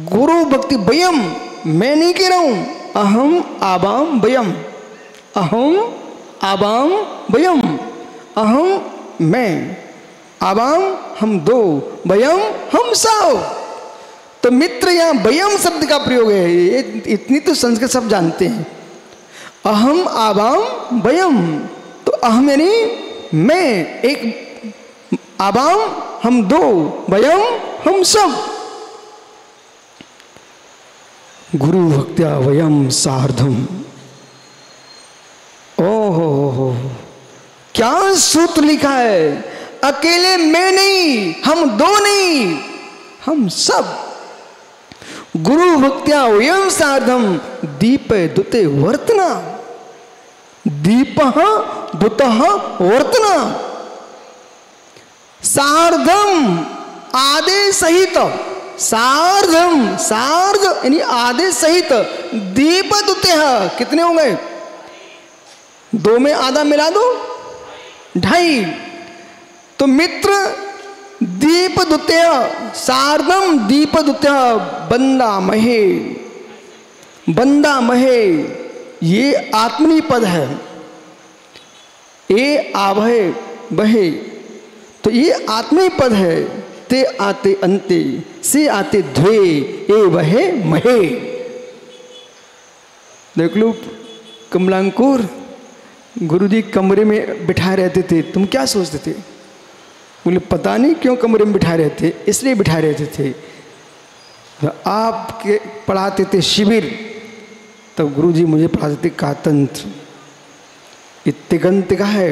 गुरु भक्ति वयम, मैं नहीं कह रहा हूं, अहम आबाम वयम, अहम आबाम वयम, अहम मैं, आबाम हम दो, वयम हम 100। तो मित्र यहाँ वयम शब्द का प्रयोग है, ये इतनी तो संस्कृत सब जानते हैं। अहम आबाम वयम, तो अहम यानी मैं, एक आबाम हम 2, वयम हम सब। गुरु भक्त्या वयम सार्धम। ओहो हो, क्या सूत्र लिखा है, अकेले मैं नहीं, हम दो नहीं, हम सब। गुरु भक्त्या वयं सार्धम दीपे दुते वर्तना, दीपः दुतः वर्तना। सार्धम आदेश सहित, सार्धम सार्ध यानी आदेश सहित, दीप दुतेह कितने हो गए? दो में आधा मिला दो 2.5। तो मित्र दीप दुतेह, सार्धम दीप दुतेह बंदा महे, बंदा महे ये आत्मनी पद है। ए आवहे बहे, तो ये आत्मनी पद है। ते आते अंते, से आते ध्वे, ए वहे महे। देख लो कमलांकुर, गुरुजी कमरे में बिठाए रहते थे, तुम क्या सोचते थे? बोले पता नहीं क्यों कमरे में बिठाए रहते, इसलिए बिठाए रहते थे। तो आपके पढ़ाते थे शिविर, तब गुरुजी मुझे पढ़ाते थे कातंत्र। इत्तिगंत का है,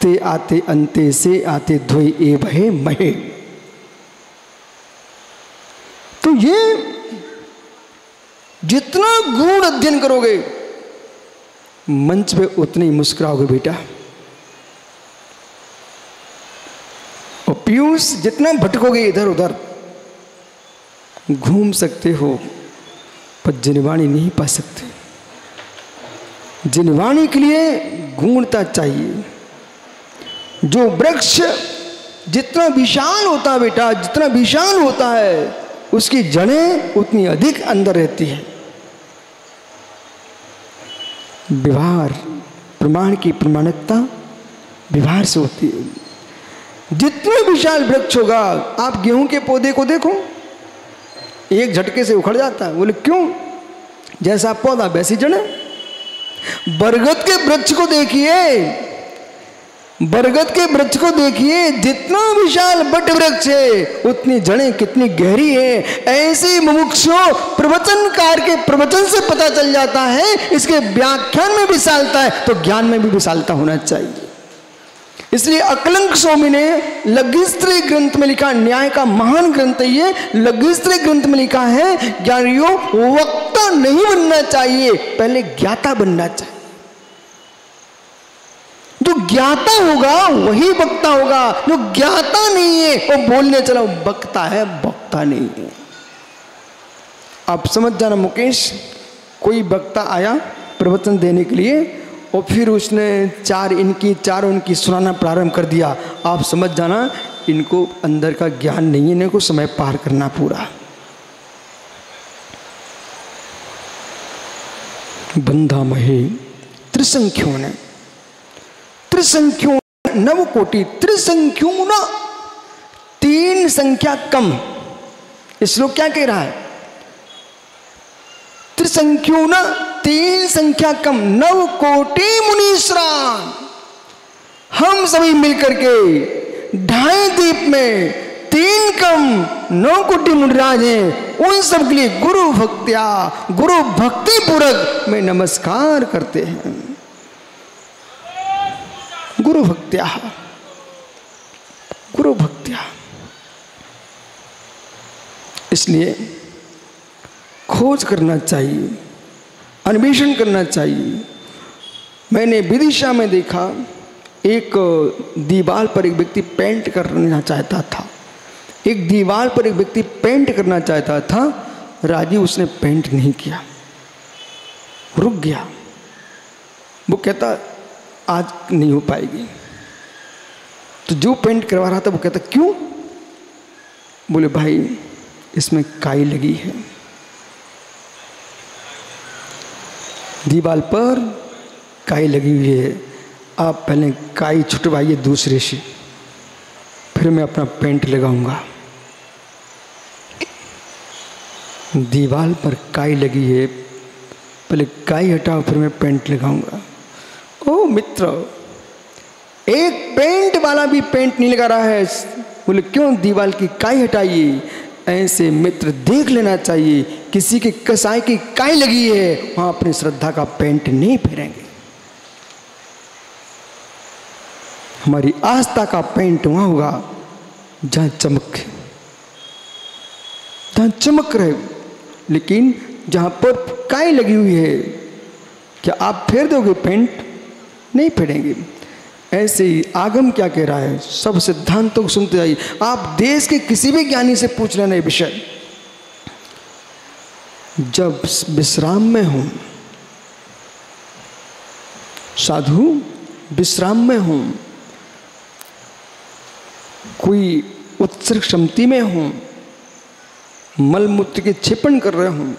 ते आते अंते, से आते ध्वे, ए वहे महे। तो ये जितना गूढ़ अध्ययन करोगे मंच पे उतने ही मुस्कुराओगे बेटा। और पीयूष जितना भटकोगे इधर उधर, घूम सकते हो पर जिनवाणी नहीं पा सकते। जिनवाणी के लिए गूढ़ता चाहिए। जो वृक्ष जितना विशाल होता है बेटा, जितना विशाल होता है, उसकी जड़ें उतनी अधिक अंदर रहती है। व्यवहार, प्रमाण की प्रमाणिकता व्यवहार से होती है। जितना विशाल वृक्ष होगा, आप गेहूं के पौधे को देखो, एक झटके से उखड़ जाता है। बोले क्यों? जैसा पौधा वैसी जड़ें। बरगद के वृक्ष को देखिए, बरगद के वृक्ष को देखिए, जितना विशाल बट वृक्ष है उतनी जड़ें कितनी गहरी है। ऐसे मुमुक्षु प्रवचनकार के प्रवचन से पता चल जाता है, इसके व्याख्यान में विशालता है तो ज्ञान में भी विशालता होना चाहिए। इसलिए अकलंक स्वामी ने लघुस्त्री ग्रंथ में लिखा, न्याय का महान ग्रंथ है ये, लघुस्त्री ग्रंथ में लिखा है, ज्ञानियों वक्ता नहीं बनना चाहिए, पहले ज्ञाता बनना चाहिए। जो ज्ञाता होगा वही वक्ता होगा, जो ज्ञाता नहीं है वो बोलने चला वक्ता है, वक्ता नहीं है। आप समझ जाना मुकेश, कोई वक्ता आया प्रवचन देने के लिए और फिर उसने चारों इनकी सुनाना प्रारंभ कर दिया, आप समझ जाना इनको अंदर का ज्ञान नहीं है, इनको समय पार करना पूरा। बंधा महे त्रिसंख्यों ने, त्रिसंख्यों नव कोटि, त्रिसंख्यों न 3 संख्या कम। इस लोग क्या कह रहा है? त्रिसंख्यों न 3 संख्या कम, 9 कोटि मुनीश्रान। हम सभी मिलकर के 2.5 दीप में 3 कम 9 कोटि मुनिराज हैं, उन सब के लिए गुरु भक्त्या, गुरु भक्ति पूर्वक में नमस्कार करते हैं। गुरु भक्त्या, गुरु भक्त्या। इसलिए खोज करना चाहिए, अन्वेषण करना चाहिए। मैंने विदिशा में देखा, एक दीवार पर एक व्यक्ति पेंट करना चाहता था, एक दीवार पर एक व्यक्ति पेंट करना चाहता था, राजीव उसने पेंट नहीं किया, रुक गया। वो कहता आज नहीं हो पाएगी। तो जो पेंट करवा रहा था वो कहता क्यों? बोले भाई इसमें काई लगी है, दीवार पर काई लगी हुई है, आप पहले काई छुटवाइए दूसरे से, फिर मैं अपना पेंट लगाऊंगा। दीवार पर काई लगी है, पहले काई हटाओ फिर मैं पेंट लगाऊंगा। ओ मित्र, एक पेंट वाला भी पेंट नहीं लगा रहा है, बोले क्यों? दीवार की काई हटाइए। ऐसे मित्र देख लेना चाहिए, किसी के कसाई की काई लगी है वहां अपनी श्रद्धा का पेंट नहीं फेरेंगे। हमारी आस्था का पेंट वहां होगा जहां चमक रहे। लेकिन जहां पर काई लगी हुई है, क्या आप फेर दोगे पेंट? नहीं फेरेंगे। ऐसे ही आगम क्या कह रहा है, सब सिद्धांतों को सुनते जाइए। आप देश के किसी भी ज्ञानी से पूछ लेना ये विषय। जब विश्राम में हूं, साधु विश्राम में हूं, कोई उत्सर्ग क्षमति में हूं, मल मूत्र के क्षेपण कर रहे हूं,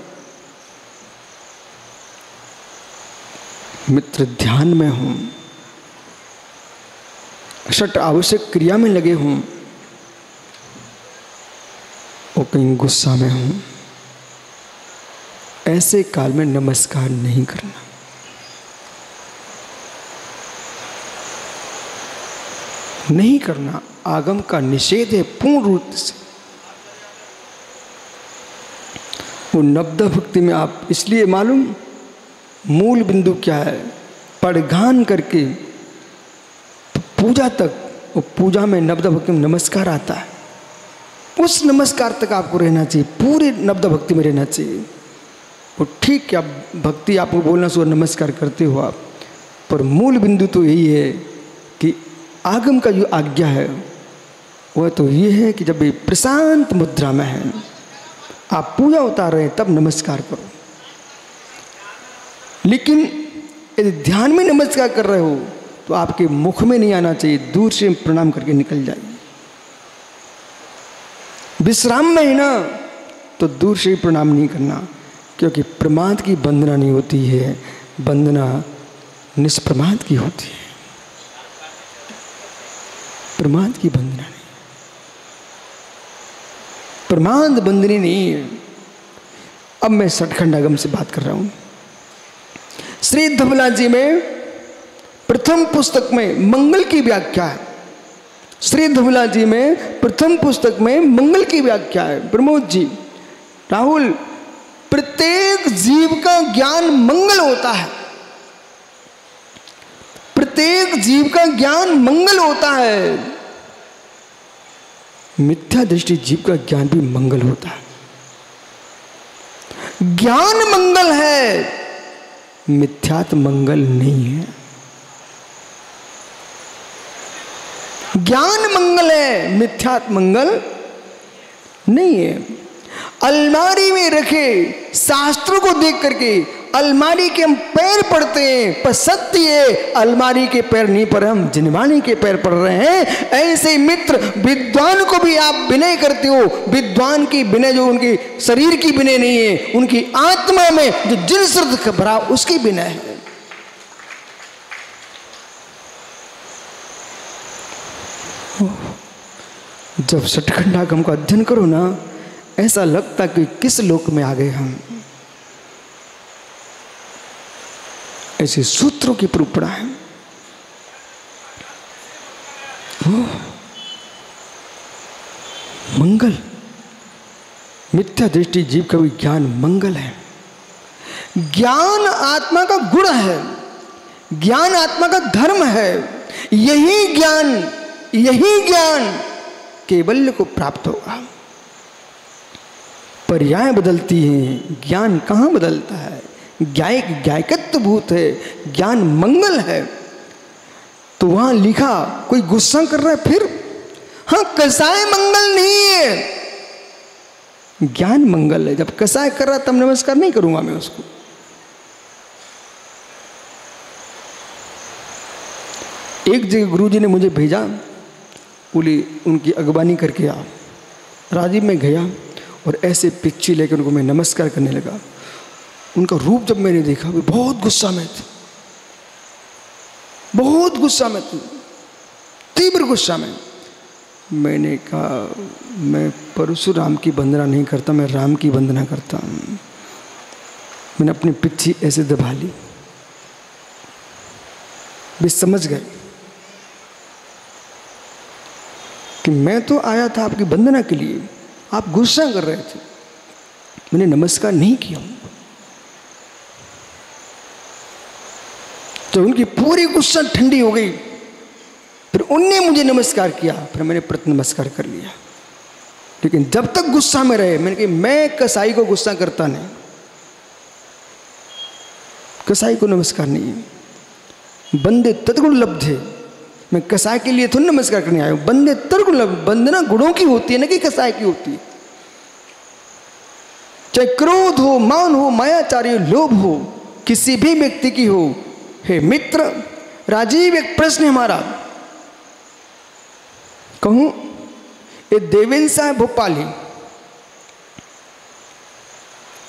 मित्र ध्यान में हूं, षट आवश्यक क्रिया में लगे हूं, और कहीं गुस्सा में हूं, ऐसे काल में नमस्कार नहीं करना। नहीं करना आगम का निषेध है पूर्ण रूप से। वो नवदा भक्ति में आप इसलिए मालूम मूल बिंदु क्या है, पड़गान करके पूजा तक, वो पूजा में नवदा भक्ति में नमस्कार आता है, उस नमस्कार तक आपको रहना चाहिए, पूरे नवदा भक्ति में रहना चाहिए। वो ठीक है, भक्ति आपको बोलना सो नमस्कार करते हो आप, पर मूल बिंदु तो यही है कि आगम का जो आज्ञा है वह तो ये है कि जब ये प्रशांत मुद्रा में है, आप पूजा उतार रहे हैं, तब नमस्कार करो। लेकिन यदि ध्यान में नमस्कार कर रहे हो तो आपके मुख में नहीं आना चाहिए, दूर से प्रणाम करके निकल जाइए। विश्राम में है ना तो दूर से ही प्रणाम नहीं करना, क्योंकि प्रमाद की वंदना नहीं होती है, वंदना निष्प्रमाद की होती है, प्रमाद की वंदना नहीं, प्रमाद वंदनी नहीं है। अब मैं सठखंड आगम से बात कर रहा हूं। श्री धवला जी में प्रथम पुस्तक में मंगल की व्याख्या है। श्री धवला जी में प्रथम पुस्तक में मंगल की व्याख्या है। प्रमोद जी, राहुल, प्रत्येक जीव का ज्ञान मंगल होता है, प्रत्येक जीव का ज्ञान मंगल होता है। मिथ्या दृष्टि जीव का ज्ञान भी मंगल होता है। ज्ञान मंगल है, मिथ्यात्म मंगल नहीं है। ज्ञान मंगल है, मिथ्यात्म मंगल नहीं है। अलमारी में रखे शास्त्रों को देख करके अलमारी के हम पैर पड़ते हैं, पर सत्य है अलमारी के पैर नहीं पड़ रहे, हम जिनवानी के पैर पड़ रहे हैं। ऐसे मित्र विद्वान को भी आप विनय करते हो, विद्वान की विनय जो उनकी शरीर की विनय नहीं है, उनकी आत्मा में जो जिन श्रद्धा भरा उसकी विनय है। जब सठखंडागम का अध्ययन करो ना, ऐसा लगता कि किस लोक में आ गए हम। ऐसे सूत्रों की पड़ा है। मंगल, मिथ्या दृष्टि जीव का भी ज्ञान मंगल है। ज्ञान आत्मा का गुण है, ज्ञान आत्मा का धर्म है। यही ज्ञान केवल्य को प्राप्त होगा। पर्याय बदलती हैं, ज्ञान कहाँ बदलता है? ज्ञायकत्व भूत है, ज्ञान मंगल है। तो वहां लिखा कोई गुस्सा कर रहा है फिर, हाँ कसाय मंगल नहीं है, ज्ञान मंगल है। जब कसाय कर रहा तब नमस्कार नहीं करूंगा मैं उसको। एक जगह गुरुजी ने मुझे भेजा, बोली उनकी अगवानी करके आ। राजीव में गया और ऐसे पिच्ची लेकर उनको मैं नमस्कार करने लगा। उनका रूप जब मैंने देखा, वो बहुत गुस्सा में थे, बहुत गुस्सा में थे, तीव्र गुस्सा में। मैंने कहा मैं परशुराम की वंदना नहीं करता, मैं राम की वंदना करता हूँ। मैंने अपनी पिच्ची ऐसे दबा ली। वे समझ गए कि मैं तो आया था आपकी वंदना के लिए, आप गुस्सा कर रहे थे, मैंने नमस्कार नहीं किया। तो उनकी पूरी गुस्सा ठंडी हो गई। फिर उनने मुझे नमस्कार किया, फिर मैंने प्रति नमस्कार कर लिया। लेकिन जब तक गुस्सा में रहे, मैंने कहा मैं कसाई को गुस्सा करता नहीं, कसाई को नमस्कार नहीं है। बंदे तत्गुण लब्धे, मैं कसाई के लिए थोड़ी नमस्कार करने आया हूं। बंदे तत्गुण लब्ध, वंदना गुणों की होती है ना कि कसाई की होती है। चाहे क्रोध हो, मान हो, मायाचारी हो, लोभ हो, किसी भी व्यक्ति की हो। हे मित्र राजीव, एक प्रश्न है हमारा, कहूं ये देवेंद्र साहब भोपाली,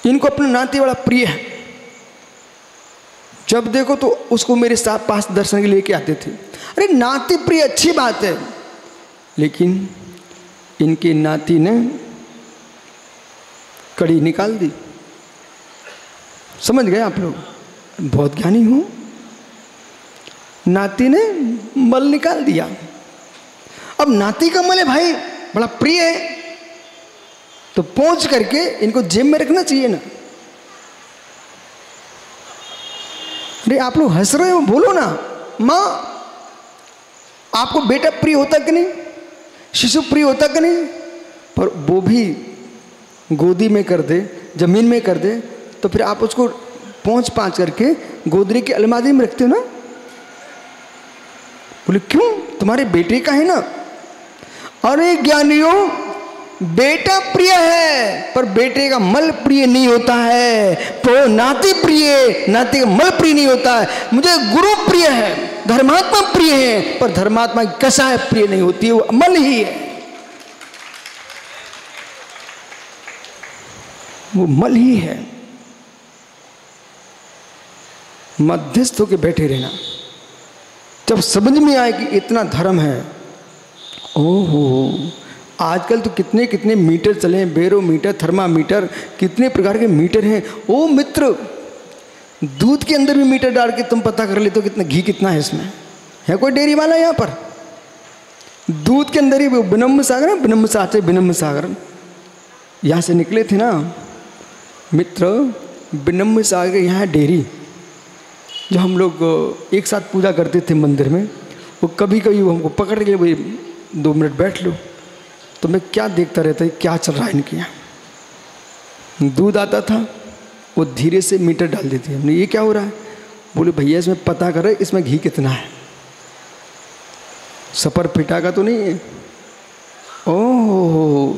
इनको अपना नाती बड़ा प्रिय है। जब देखो तो उसको मेरे साथ पास दर्शन के लेके आते थे। अरे नाती प्रिय अच्छी बात है, लेकिन इनके नाती ने कड़ी निकाल दी। समझ गए आप लोग? बहुत ज्ञानी हूं। नाती ने मल निकाल दिया। अब नाती का मल है भाई, बड़ा प्रिय है, तो पहुंच करके इनको जेब में रखना चाहिए ना। अरे आप लोग हंस रहे हो, बोलो ना। माँ, आपको बेटा प्रिय होता कि नहीं, शिशु प्रिय होता कि नहीं? पर वो भी गोदी में कर दे, जमीन में कर दे, तो फिर आप उसको पहुंच पाँच करके गोदरी की अलमारी में रखते हो ना। बोले क्यों? तुम्हारे बेटे का है ना। अरे ज्ञानियों, बेटा प्रिय है पर बेटे का मल प्रिय नहीं होता है। तो नाती प्रिय, नाती का मल प्रिय नहीं होता है। मुझे गुरु प्रिय है, धर्मात्मा प्रिय है, पर धर्मात्मा की कसाय प्रिय नहीं होती है, वो मल ही है, वो मल ही है। मध्यस्थ होकर बैठे रहना। जब समझ में आए कि इतना धर्म है, ओहो, आजकल तो कितने कितने मीटर चले हैं, बैरोमीटर, थर्मामीटर, कितने प्रकार के मीटर हैं। ओ मित्र, दूध के अंदर भी मीटर डाल के तुम पता कर लेते हो कितना घी कितना है इसमें। है कोई डेयरी वाला यहाँ पर? दूध के अंदर ही ब्रह्म सागर है, ब्रह्म साचे ब्रह्म सागर, यहाँ से निकले थे ना मित्र। ब्रह्म सागर यहाँ डेयरी, जो हम लोग एक साथ पूजा करते थे मंदिर में, वो कभी कभी वो हमको पकड़ के भाई 2 मिनट बैठ लो, तो मैं क्या देखता रहता है क्या चल रहा है इनके यहाँ। दूध आता था, वो धीरे से मीटर डाल देती है। हमने ये क्या हो रहा है? बोले भैया इसमें पता कर रहे इसमें घी कितना है, सपर पिटा का तो नहीं है। ओह,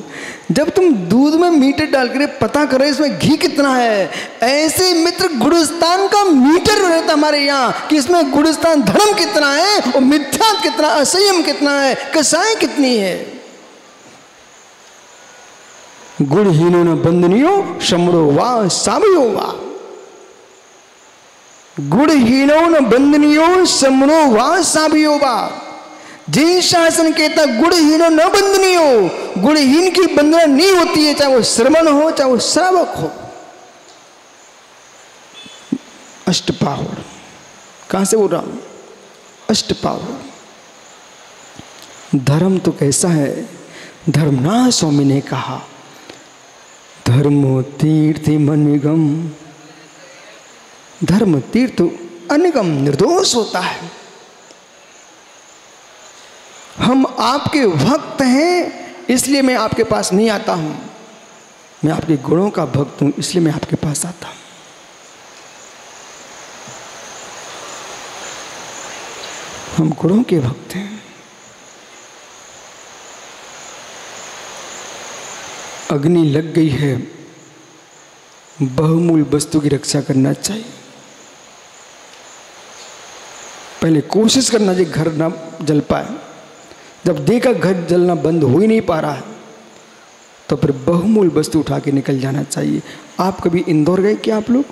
जब तुम दूध में मीटर डाल कर पता कर रहे इसमें घी कितना है, ऐसे मित्र गुणस्थान का मीटर रहता हमारे यहाँ कि इसमें गुणस्थान धर्म कितना है और मिथ्या कितना, असंयम कितना है, कसाय कितनी है। गुणहीनो न बंदनियो शमरो वा सावयो वा। गुणहीनो न बंदनियो समरो वा सावयो वा। जिन शासन कहता गुणहीनो न बंदनियो, गुणहीन की बंधना नहीं होती है, चाहे वो श्रमण हो चाहे वो श्रावक हो। अष्टपाहुर, कहां से बोल रहा हूं? अष्टपाहुर। धर्म तो कैसा है? धर्मनाथ स्वामी ने कहा, धर्मो तीर्थ मनिगम। धर्म तीर्थ अनिगम, निर्दोष होता है। हम आपके भक्त हैं इसलिए मैं आपके पास नहीं आता हूं, मैं आपके गुणों का भक्त हूं इसलिए मैं आपके पास आता हूं। हम गुणों के भक्त हैं। अग्नि लग गई है, बहुमूल्य वस्तु की रक्षा करना चाहिए। पहले कोशिश करना चाहिए घर ना जल पाए। जब देखा घर जलना बंद हो ही नहीं पा रहा है, तो फिर बहुमूल्य वस्तु उठा के निकल जाना चाहिए। आप कभी इंदौर गए क्या आप लोग?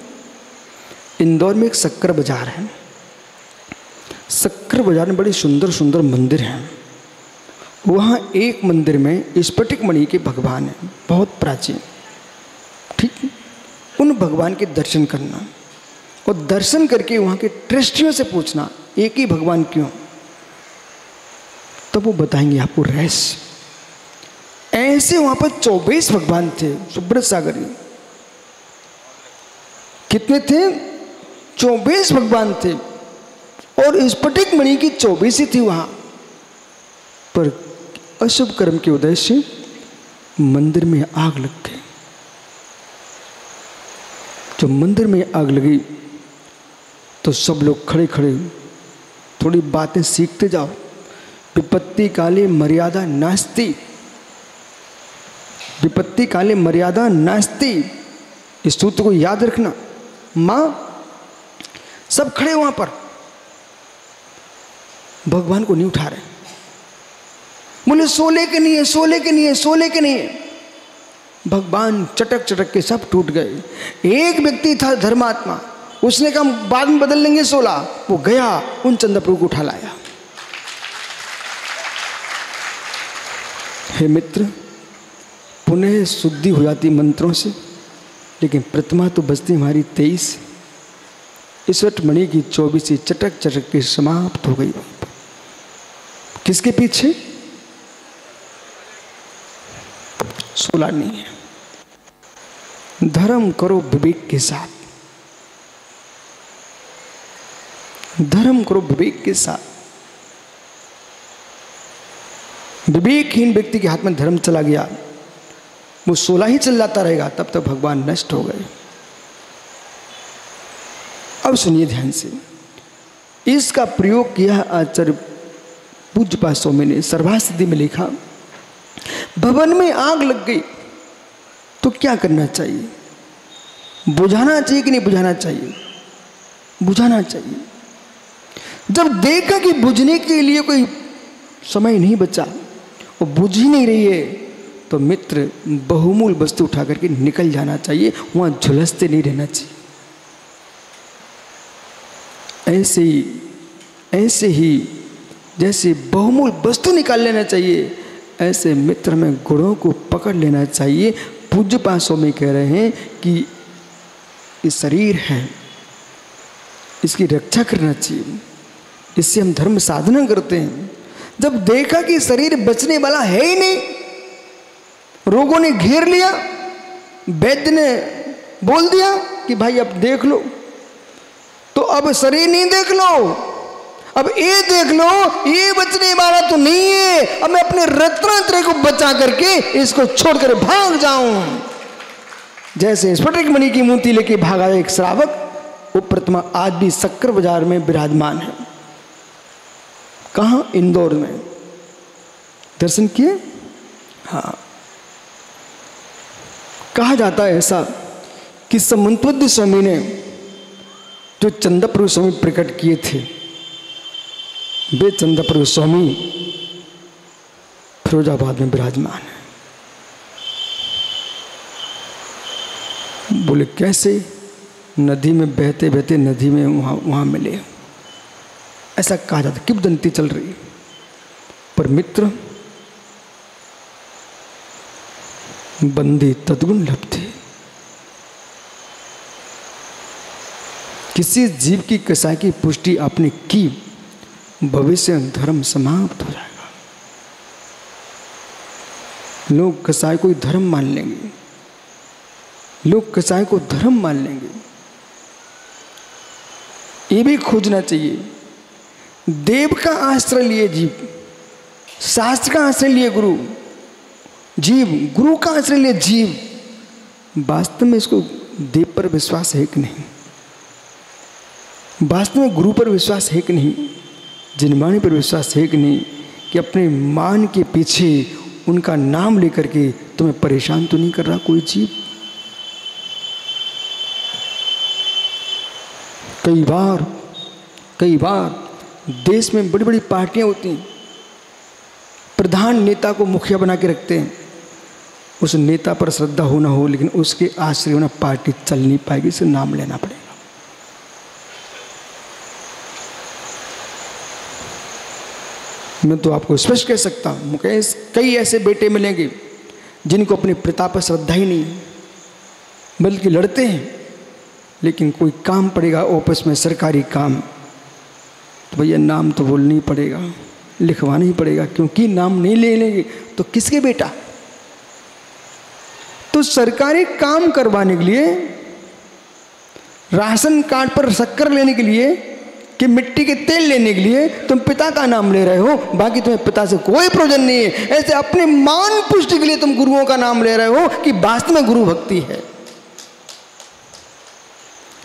इंदौर में एक शक्कर बाजार है। शक्कर बाजार में बड़ी सुंदर सुंदर मंदिर हैं। वहाँ एक मंदिर में स्फटिक मणि के भगवान हैं, बहुत प्राचीन। ठीक, उन भगवान के दर्शन करना और दर्शन करके वहाँ के ट्रस्टियों से पूछना एक ही भगवान क्यों, तब वो बताएंगे आपको रहस्य। ऐसे वहाँ पर 24 भगवान थे सुब्रत सागरी। कितने थे? 24 भगवान थे और स्फटिक मणि की 24 ही थी वहाँ। पर अशुभ कर्म के उदय से मंदिर में आग लग गई। जब मंदिर में आग लगी तो सब लोग खड़े खड़े थोड़ी बातें सीखते जाओ। विपत्ति काले मर्यादा नास्ति, विपत्ति काले मर्यादा नास्ति, इस सूत्र को याद रखना। मां सब खड़े वहां पर भगवान को नहीं उठा रहे, बोले सोले के नहीं है, सोले के नहीं है, सोले के नहीं है। भगवान चटक चटक के सब टूट गए। एक व्यक्ति था धर्मात्मा, उसने कहा बाद में बदल लेंगे 16। वो गया उन चंद्रप्रभु को उठा लाया। हे मित्र, पुनः शुद्धि हो जाती मंत्रों से, लेकिन प्रतिमा तो बचती हमारी 23। इसवट मणि की 24 चटक चटक के समाप्त हो गई। किसके पीछे? 16 नहीं है। धर्म करो विवेक के साथ, धर्म करो विवेक के साथ। विवेकहीन व्यक्ति के हाथ में धर्म चला गया, वो 16 ही चल जाता रहेगा, तब तक भगवान नष्ट हो गए। अब सुनिए ध्यान से, इसका प्रयोग किया आचार्य पूज्यपाद स्वामी ने सर्वासिद्धि में लिखा। भवन में आग लग गई तो क्या करना चाहिए? बुझाना चाहिए कि नहीं बुझाना चाहिए? बुझाना चाहिए। जब देखा कि बुझने के लिए कोई समय नहीं बचा और बुझ ही नहीं रही है, तो मित्र बहुमूल्य वस्तु उठा करके निकल जाना चाहिए, वहां झुलसते नहीं रहना चाहिए। ऐसे ही जैसे बहुमूल्य वस्तु निकाल लेना चाहिए, ऐसे मित्र में गुणों को पकड़ लेना चाहिए। पूज्यपाद स्वामी कह रहे हैं कि ये शरीर है, इसकी रक्षा करना चाहिए, इससे हम धर्म साधना करते हैं। जब देखा कि शरीर बचने वाला है ही नहीं, रोगों ने घेर लिया, वैद्य ने बोल दिया कि भाई अब देख लो, तो अब शरीर नहीं देख लो, अब ये देख लो, ये बचने वाला तो नहीं है, अब मैं अपने रत्नात्रय को बचा करके इसको छोड़कर भाग जाऊं। जैसे स्फटिक मणि की मूर्ति लेके भागा एक श्रावक, वो प्रतिमा आज भी शक्कर बाजार में विराजमान है। कहाँ? इंदौर में। दर्शन किए? हाँ। कहा जाता है ऐसा कि समंतवद्य स्वामी ने जो चंद्रप्रभु स्वामी प्रकट किए थे, वे चंद्रप्रभु स्वामी फिरोजाबाद में विराजमान है। बोले कैसे? नदी में बहते बहते नदी में वहां मिले, ऐसा कहा जाता। किंवदंती चल रही। पर मित्र, बंदे तद्गुण लब्धे। किसी जीव की कसाई की पुष्टि आपने की, भविष्य धर्म समाप्त हो जाएगा। लोग कसाई को धर्म मान लेंगे, लोग कसाई को धर्म मान लेंगे। ये भी खोजना चाहिए। देव का आश्रय लिए जीव, शास्त्र का आश्रय लिए गुरु, जीव गुरु का आश्रय लिए जीव। वास्तव में इसको देव पर विश्वास है कि नहीं? वास्तव में गुरु पर विश्वास है कि नहीं? जिनवाणी पर विश्वास है कि नहीं? कि अपने मान के पीछे उनका नाम लेकर के तुम्हें परेशान तो नहीं कर रहा कोई जीव? कई बार देश में बड़ी बड़ी पार्टियां होती हैं, प्रधान नेता को मुखिया बना के रखते हैं। उस नेता पर श्रद्धा हो ना हो, लेकिन उसके आश्रय होना पार्टी चल नहीं पाएगी, इसे नाम लेना पड़ेगा। मैं तो आपको स्पष्ट कह सकता हूं, कई ऐसे बेटे मिलेंगे जिनको अपने पिता पर श्रद्धा ही नहीं है, बल्कि लड़ते हैं, लेकिन कोई काम पड़ेगा ऑफिस में सरकारी काम, तो भैया नाम तो बोलना ही पड़ेगा, लिखवाना ही पड़ेगा, क्योंकि नाम नहीं ले लेंगे तो किसके बेटा? तो सरकारी काम करवाने के लिए, राशन कार्ड पर शक्कर लेने के लिए कि मिट्टी के तेल लेने के लिए तुम पिता का नाम ले रहे हो, बाकी तुम्हें पिता से कोई प्रयोजन नहीं है। ऐसे अपने मान पुष्टि के लिए तुम गुरुओं का नाम ले रहे हो कि वास्तव में गुरु भक्ति है।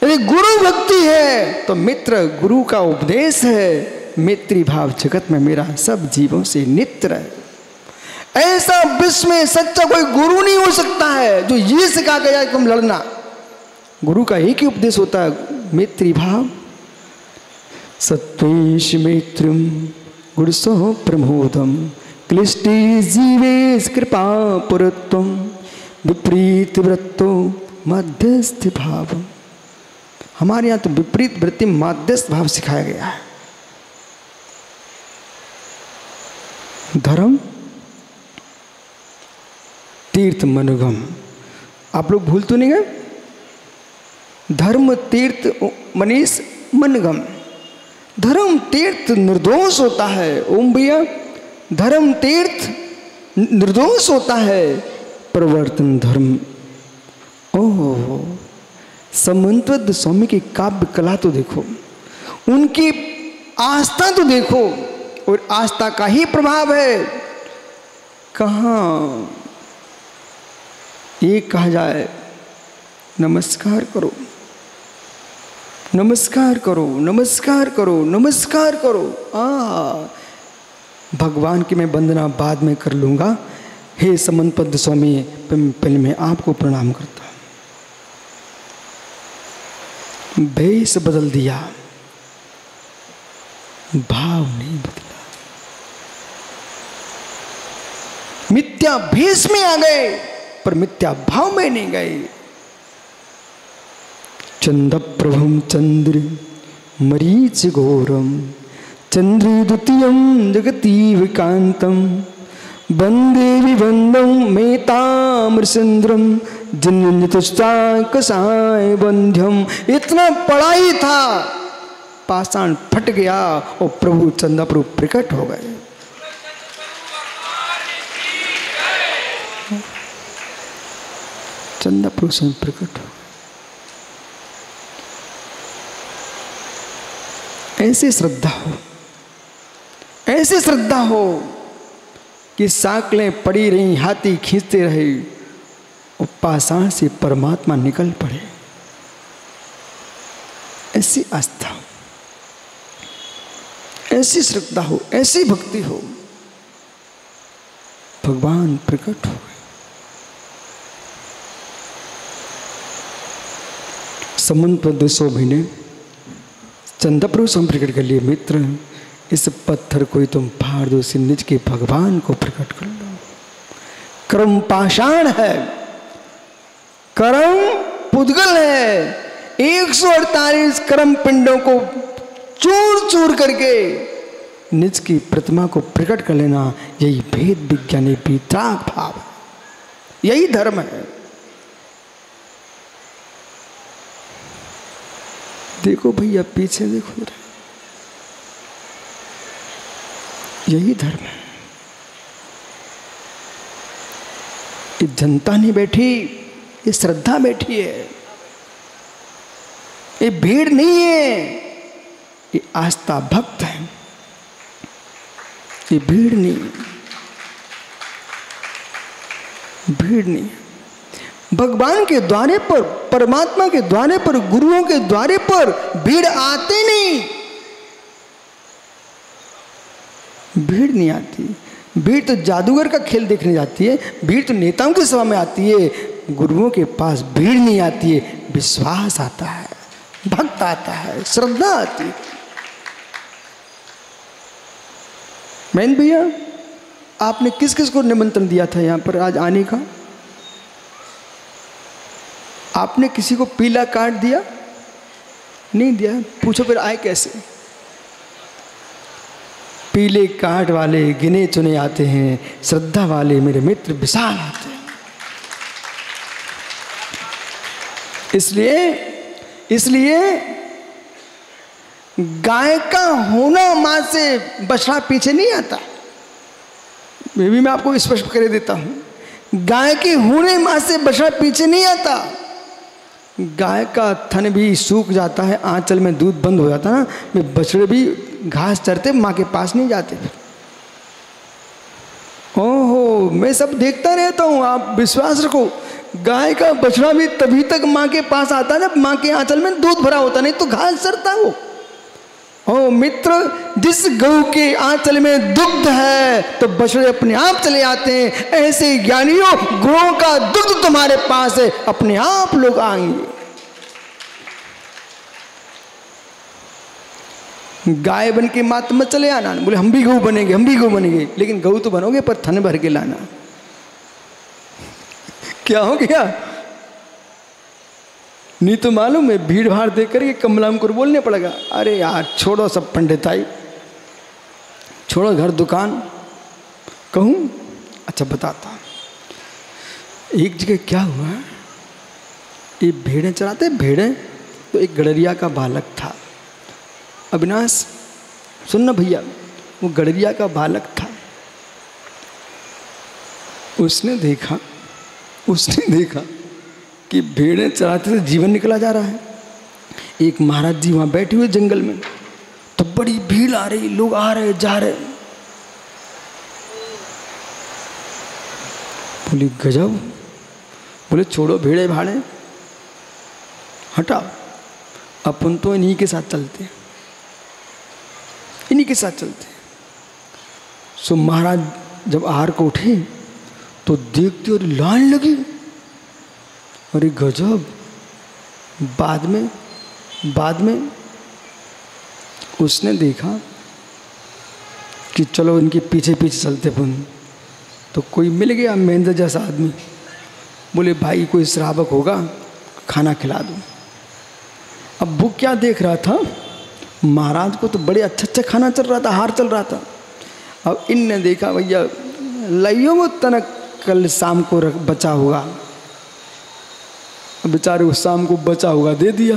यदि गुरु भक्ति है तो मित्र गुरु का उपदेश है। मैत्री भाव जगत में मेरा सब जीवों से नित्य है। ऐसा विश्व में सच्चा कोई गुरु नहीं हो सकता है जो ये सिखा के जाए तुम लड़ना। गुरु का एक ही उपदेश होता है, मैत्री भाव। सत्वेश मैत्रम गुरुसो प्रमोदम क्लिष्टि जीवेश कृपा पुरत्वम विपरीत वृत्तो मध्यस्थ भाव। हमारे यहाँ तो विपरीत वृत्ति मध्यस्थ भाव सिखाया गया है। धर्म तीर्थ मनोगम, आप लोग भूल तो नहीं गए? धर्म तीर्थ मनीष मनगम। धर्म तीर्थ निर्दोष होता है। ओम भैया, धर्म तीर्थ निर्दोष होता है, प्रवर्तन धर्म। ओह, समन्वत स्वामी की काव्य कला तो देखो, उनकी आस्था तो देखो, और आस्था का ही प्रभाव है। कहाँ ये कहा जाए नमस्कार करो, नमस्कार करो, नमस्कार करो, नमस्कार करो। भगवान की मैं वंदना बाद में कर लूँगा। हे समन्पद स्वामी, पहले मैं आपको प्रणाम करता हूँ। भेष बदल दिया, भाव नहीं बदला। मिथ्या भेष में आ गए पर मिथ्या भाव में नहीं गए। चंद प्रभुम चंद्र मरीच घोरम चंद्र द्वितीयम जगतीव कांतम वंदे विवंदम मेताम्रचंद्रम कसाय बंध्यम। इतना पड़ा ही था, पाषाण फट गया और प्रभु चंदा प्रभु प्रकट हो गए। चंदा प्रभु स्वयं प्रकट हो। ऐसी श्रद्धा हो, ऐसी श्रद्धा हो कि साकलें पड़ी रही, हाथी खींचते रहे और पाषाण से परमात्मा निकल पड़े। ऐसी आस्था, ऐसी श्रद्धा हो, ऐसी भक्ति हो, भगवान प्रकट हो। समन्त देशों महीने चंद्रप्रभु स्वयं प्रकट कर लिए, मित्र इस पत्थर को ही तुम फाड़ दो, इस निज के भगवान को प्रकट कर लो। कर्म पाषाण है, कर्म पुद्गल है। 148 कर्म पिंडों को चूर चूर करके निज की प्रतिमा को प्रकट कर लेना, यही भेद विज्ञानी वितराग भाव, यही धर्म है। देखो भैया पीछे देखो, यही धर्म है। ये जनता नहीं बैठी, ये श्रद्धा बैठी है। ये भीड़ नहीं है, ये आस्था भक्त है। ये भीड़ नहीं, भीड़ नहीं। भगवान के द्वारे पर, परमात्मा के द्वारे पर, गुरुओं के द्वारे पर भीड़ आते नहीं। भीड़ नहीं आती। भीड़ तो जादूगर का खेल देखने जाती है, भीड़ तो नेताओं की सभा में आती है। गुरुओं के पास भीड़ नहीं आती है, विश्वास आता है, भक्त आता है, श्रद्धा आती है। मैन भैया, आपने किस किस को निमंत्रण दिया था यहाँ पर आज आने का? आपने किसी को पीला कार्ड दिया? नहीं दिया। पूछो फिर आए कैसे? पीले कार्ड वाले गिने चुने आते हैं, श्रद्धा वाले मेरे मित्र विशाल आते हैं। इसलिए गाय का होना मां से बछड़ा पीछे नहीं आता। मैं आपको स्पष्ट कर देता हूं, गाय के होने मां से बछड़ा पीछे नहीं आता। गाय का थन भी सूख जाता है, आंचल में दूध बंद हो जाता ना, वे बछड़े भी घास चरते माँ के पास नहीं जाते। ओहो, मैं सब देखता रहता हूँ, आप विश्वास रखो। गाय का बछड़ा भी तभी तक माँ के पास आता है जब माँ के आंचल में दूध भरा होता, नहीं तो घास चरता वो। ओ मित्र, जिस गऊ के आंचल में दुग्ध है तो बछड़े अपने आप चले आते हैं। ऐसे ज्ञानियों, गुणों का दुग्ध तुम्हारे पास है, अपने आप लोग आएंगे। गाय बन के मात मत चले आना, बोले हम भी गऊ बनेंगे, हम भी गऊ बनेंगे, लेकिन गऊ तो बनोगे पर थन भर के लाना। क्या हो गया? नहीं तो मालूम है, भीड़ भाड़ देख कर ये कमलाम को बोलने पड़ेगा, अरे यार छोड़ो सब पंडिताई, छोड़ो घर दुकान। कहूँ अच्छा बताता, एक जगह क्या हुआ, ये भेड़ें चराते भेड़ें, तो एक गडरिया का बालक था। अविनाश सुनना भैया, वो गडरिया का बालक था। उसने देखा कि भेड़ें चराते से जीवन निकला जा रहा है। एक महाराज जी वहाँ बैठे हुए जंगल में, तो बड़ी भीड़ आ रही, लोग आ रहे जा रहे। बोली गजब, बोले छोड़ो भेड़े भाड़े, हटाओ, अपन तो इन्हीं के साथ चलते, इन्हीं के साथ चलते। सो महाराज जब आहार को उठे तो देखते और लाइन लगी। अरे गजब। बाद में उसने देखा कि चलो इनके पीछे पीछे चलते अपन, तो कोई मिल गया महेंद्र जैसा आदमी। बोले भाई कोई श्रावक होगा, खाना खिला दो। अब वो क्या देख रहा था, महाराज को तो बड़े अच्छा खाना चल रहा था, हार चल रहा था। अब इनने देखा भैया लाइयो वो तनक कल शाम को बचा होगा, बेचारे उस शाम को बचा होगा दे दिया।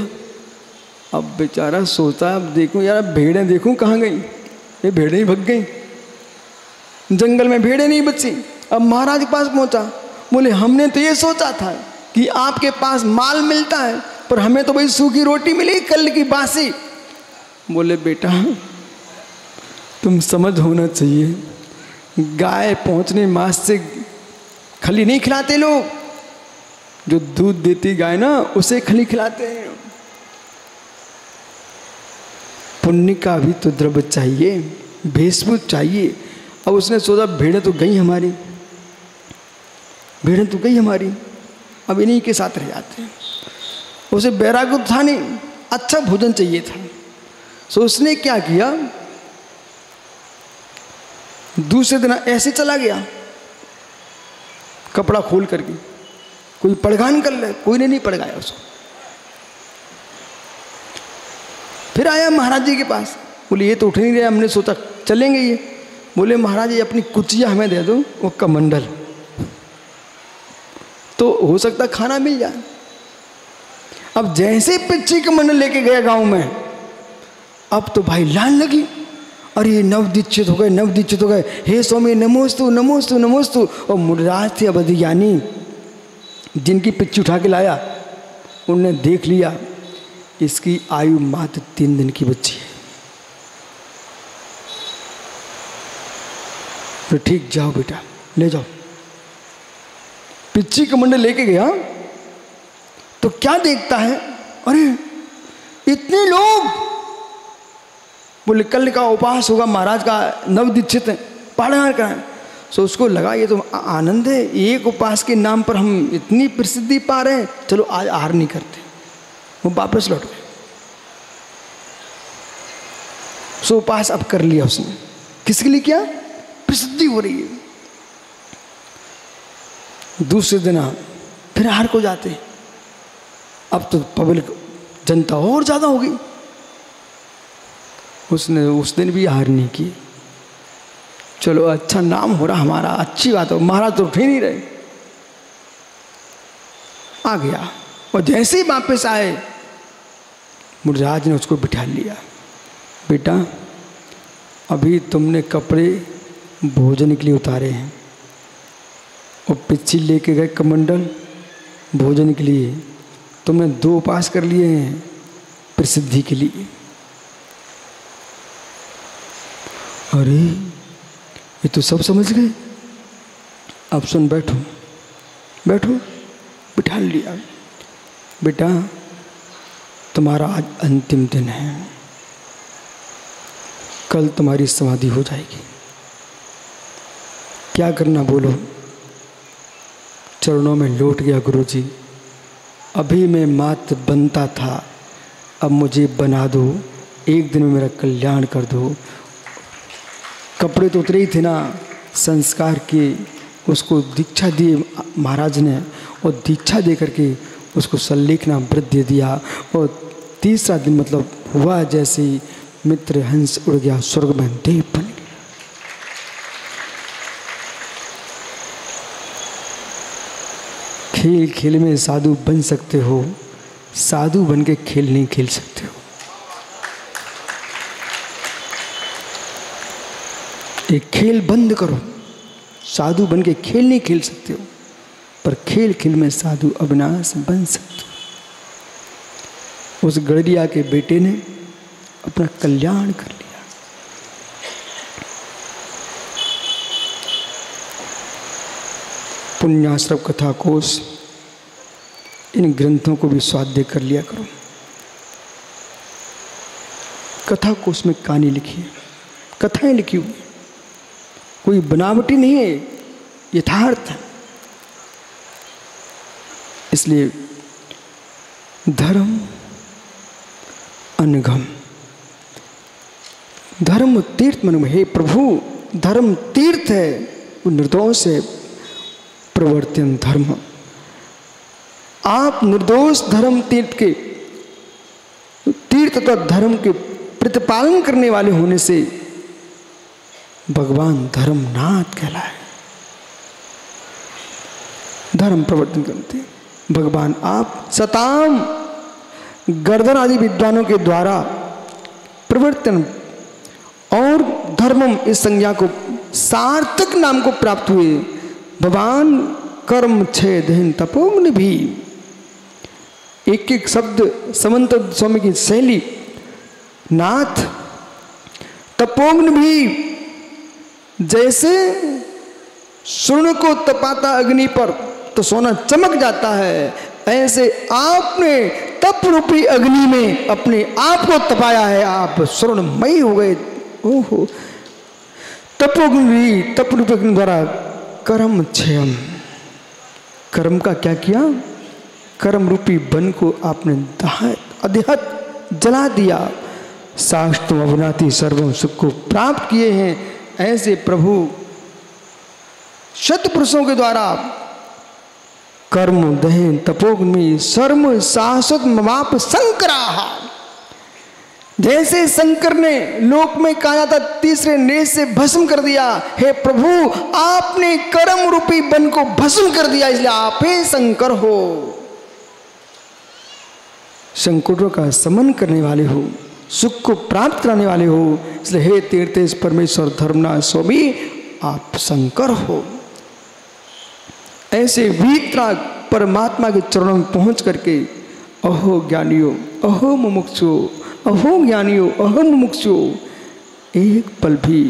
अब बेचारा सोचा अब देखूं यार भेड़ें देखूं कहाँ गई, ये भेड़ें ही भग गई, जंगल में भेड़ें नहीं बची। अब महाराज के पास पहुंचा, बोले हमने तो ये सोचा था कि आपके पास माल मिलता है, पर हमें तो भाई सूखी रोटी मिली कल की बासी। बोले बेटा तुम समझ होना चाहिए, गाय पहुंचने मास से खली नहीं खिलाते लोग, जो दूध देती गाय ना उसे खली खिलाते हैं। पुण्य का भी तो द्रव्य चाहिए, भेषभूत चाहिए। अब उसने सोचा भेड़ें तो गई हमारी, भेड़ें तो गई हमारी, अब इन्हीं के साथ रह जाते हैं। उसे बैराग था नहीं, अच्छा भोजन चाहिए था। सो उसने क्या किया, दूसरे दिन ऐसे चला गया कपड़ा खोल करके, कोई पड़गान कर ले, कोई ने नहीं पड़गाया उसको। फिर आया महाराज जी के पास, बोले ये तो उठ नहीं रहे, हमने सोचा चलेंगे ये। बोले महाराज ये अपनी कुचिया हमें दे दो, वो कमंडल, तो हो सकता खाना मिल जाए। अब जैसे पिच्ची कमंडल लेके गया गांव में, अब तो भाई लाइन लगी, अरे नवदीक्षित हो गए, नवदीक्षित हो गए, हे स्वामी नमोस्तु नमोस्तु नमोस्तु। और मुराज थे अवधियानी जिनकी पिच्ची उठा के लाया, उनने देख लिया इसकी आयु मात्र 3 दिन की बच्ची है। तो ठीक जाओ बेटा ले जाओ। पिच्ची कमंडल लेके गया तो क्या देखता है, अरे इतने लोग। बोले कल का उपास होगा, महाराज का नवदीक्षित पारायण कराएं। सो उसको लगा ये तो आनंद है, एक उपास के नाम पर हम इतनी प्रसिद्धि पा रहे हैं, चलो आज आहार नहीं करते। वो वापस लौट गए। सो उपास अब कर लिया उसने, किसके लिए किया, प्रसिद्धि हो रही है। दूसरे दिन फिर आहार को जाते, अब तो पब्लिक जनता और ज्यादा हो गई। उसने उस दिन भी आहार नहीं की। चलो अच्छा नाम हो रहा हमारा, अच्छी बात हो, महाराज तो उठ ही नहीं रहे। आ गया और जैसे ही वापस आए, मुराज ने उसको बिठा लिया, बेटा अभी तुमने कपड़े भोजन के लिए उतारे हैं, और पिच्ची लेके गए कमंडल भोजन के लिए, तुमने 2 उपास कर लिए हैं प्रसिद्धि के लिए। अरे ये तो सब समझ गए। अब सुन, बैठो बैठो, बिठा लिया। बेटा तुम्हारा आज अंतिम दिन है, कल तुम्हारी समाधि हो जाएगी। क्या करना बोलो? चरणों में लौट गया गुरुजी। अभी मैं मात्र बनता था, अब मुझे बना दो, एक दिन में मेरा कल्याण कर दो। कपड़े तो उतरे ही थे ना, संस्कार किए, उसको दीक्षा दिए महाराज ने, और दीक्षा दे करके उसको सल्लेखना व्रत दे दिया। और तीसरा दिन मतलब हुआ जैसे ही मित्र हंस उड़ गया, स्वर्ग में देव बन गया। खेल खेल में साधु बन सकते हो, साधु बन के खेल नहीं खेल सकते हो। एक खेल बंद करो, साधु बन के खेल नहीं खेल सकते हो, पर खेल खेल में साधु अविनाश बन सकते हो। उस गड़रिया के बेटे ने अपना कल्याण कर लिया। पुण्याश्रव कथा कोश, इन ग्रंथों को भी स्वाध्याय कर लिया करो। कथा कोश में कहानी लिखी है, कथाएं लिखी हुई, कोई बनावटी नहीं है, यथार्थ है। इसलिए धर्म अनघम, धर्म तीर्थ मन में, हे प्रभु धर्म तीर्थ है, वो निर्दोष है। प्रवर्तन धर्म, आप निर्दोष धर्म तीर्थ के, तीर्थ तो धर्म के प्रतिपालन करने वाले होने से भगवान धर्मनाथ कहलाए। धर्म प्रवर्तन करते भगवान आप सताम गर्दन आदि विद्वानों के द्वारा प्रवर्तन और धर्मम इस संज्ञा को सार्थक नाम को प्राप्त हुए। भगवान कर्म छेदहीन तपोग्नि भी, एक एक शब्द समंत स्वामी की शैली। नाथ तपोग्नि भी, जैसे स्वर्ण को तपाता अग्नि पर तो सोना चमक जाता है, ऐसे आपने तप रूपी अग्नि में अपने आप को तपाया है, आप स्वर्णमयी हो गए। ओहो, तपोग्नि, तप रूपी अग्नि द्वारा कर्म क्षयम, कर्म का क्या किया? कर्म रूपी वन को आपने अधिहत जला दिया। साष्टम अवनाति सर्वम सुख को प्राप्त किए हैं। ऐसे प्रभु शतपुरुषों के द्वारा कर्म दहन तपोग्नि सर्व शाश्वत मवाप शंकराहा, जैसे शंकर ने लोक में कहा जाता तीसरे नेत्र से भस्म कर दिया, हे प्रभु आपने कर्म रूपी वन को भस्म कर दिया, इसलिए आप ही शंकर हो, संकटों का समन करने वाले हो, सुख को प्राप्त कराने वाले हो। इसलिए हे तीर्थेश परमेश्वर धर्मनाथ स्वामी आप शंकर हो। ऐसे वीतराग परमात्मा के चरणों में पहुंच करके अहो ज्ञानियों, अहो मुमुक्षु, अहो ज्ञानियों, अहो मुमुक्षु, एक पल भी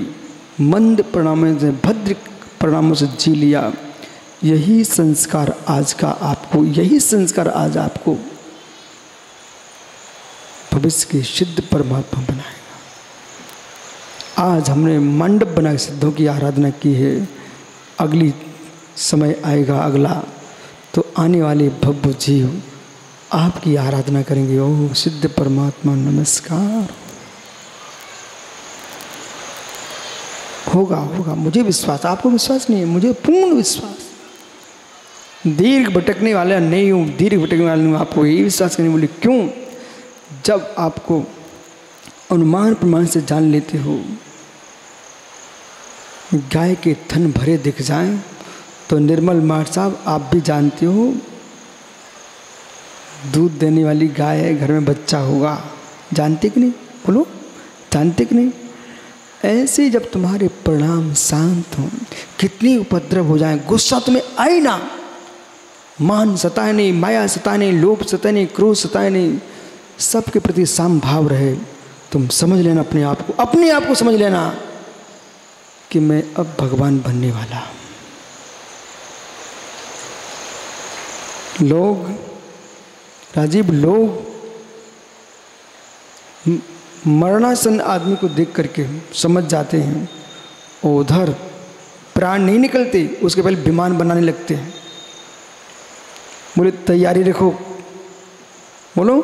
मंद प्रणामों से, भद्र प्रणामों से जी लिया। यही संस्कार आज का आपको, यही संस्कार आज आपको भविष्य के सिद्ध परमात्मा बनाएगा। आज हमने मंडप बना के सिद्धों की आराधना की है। अगली समय आएगा अगला, तो आने वाले भव्य जीव आपकी आराधना करेंगे। ओह सिद्ध परमात्मा नमस्कार। होगा होगा, मुझे विश्वास, आपको विश्वास नहीं है, मुझे पूर्ण विश्वास। दीर्घ भटकने वाला नहीं हूँ, दीर्घ भटकने वाला नहीं हूँ, आपको यही विश्वास करने बोले। क्यों? जब आपको अनुमान प्रमाण से जान लेते हो, गाय के थन भरे दिख जाएं तो निर्मल माट साहब आप भी जानते हो दूध देने वाली गाय है, घर में बच्चा होगा, जानते कि नहीं? बोलो, जानते कि नहीं? ऐसे जब तुम्हारे परिणाम शांत हों, कितनी उपद्रव हो जाए, गुस्सा तुम्हें आए ना, मान सताए नहीं, माया सताए नहीं, लोभ सताए नहीं, क्रोध सताए नहीं, सबके प्रति साम भाव रहे। तुम समझ लेना अपने आप को समझ लेना कि मैं अब भगवान बनने वाला। लोग राजीव, लोग मरणासन आदमी को देख करके समझ जाते हैं और उधर प्राण नहीं निकलते, उसके पहले विमान बनाने लगते हैं। बोले तैयारी रखो। बोलो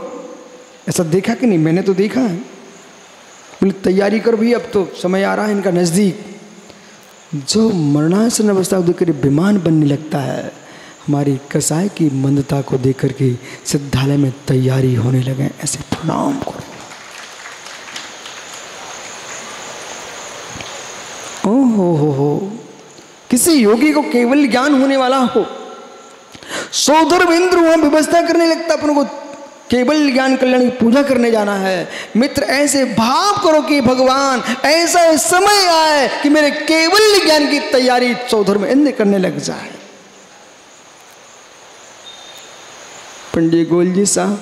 ऐसा देखा कि नहीं? मैंने तो देखा है। बोले तैयारी कर भाई, अब तो समय आ रहा है इनका नज़दीक। जो मरणासन अवस्था को देख कर विमान बनने लगता है, हमारी कसाई की मंदता को देख करके सिद्धालय में तैयारी होने लगे। ऐसे प्रणाम करो। ओ हो, किसी योगी को केवल ज्ञान होने वाला हो, सौधर्मेंद्र वहां व्यवस्था करने लगता, अपन को केवल ज्ञान कल्याण की पूजा करने जाना है। मित्र ऐसे भाव करो कि भगवान ऐसा समय आए कि मेरे केवल ज्ञान की तैयारी सौधर्मेंद्र करने लग जाए। पंडित गोलजी साहब,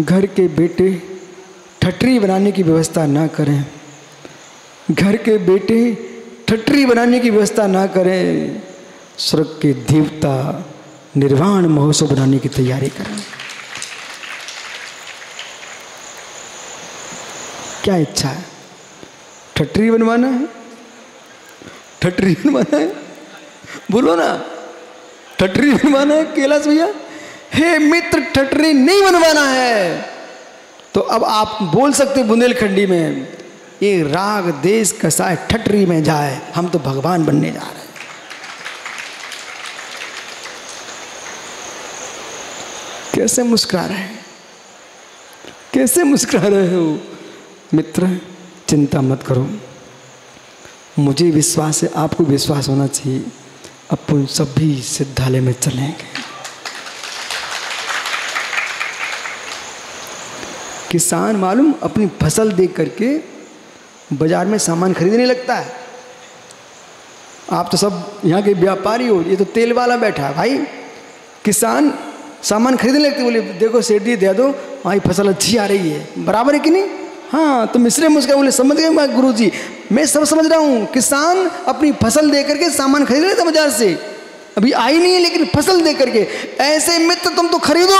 घर के बेटे ठटरी बनाने की व्यवस्था ना करें, घर के बेटे ठटरी बनाने की व्यवस्था ना करें, स्वर्ग के देवता निर्वाण महोत्सव बनाने की तैयारी करें। क्या इच्छा है? ठटरी बनवाना है? ठटरी बनवाना है? बोलो ना, ठटरी बनवाना है कैलाश भैया? हे मित्र, ठटरी नहीं बनवाना है तो अब आप बोल सकते बुंदेलखंडी में, ये राग देश कसाय ठटरी में जाए, हम तो भगवान बनने जा रहे हैं। कैसे मुस्कुरा रहे हैं, कैसे मुस्कुरा रहे हो? मित्र चिंता मत करो, मुझे विश्वास है, आपको विश्वास होना चाहिए, अपन सभी सिद्धालय में चलेंगे। किसान मालूम अपनी फसल देख करके बाजार में सामान खरीदने लगता है। आप तो सब यहाँ के व्यापारी हो, ये तो तेल वाला बैठा है भाई। किसान सामान खरीदने लगते, बोले देखो सेठ जी दे दो, हमारी फसल अच्छी आ रही है, बराबर है कि नहीं? हाँ, तुम इसलिए मुझे बोले समझ गए गुरु जी, मैं सब समझ रहा हूँ। किसान अपनी फसल दे करके सामान खरीद लेता बाजार से, अभी आई नहीं है लेकिन फसल दे करके। ऐसे मित्र तुम तो खरीदो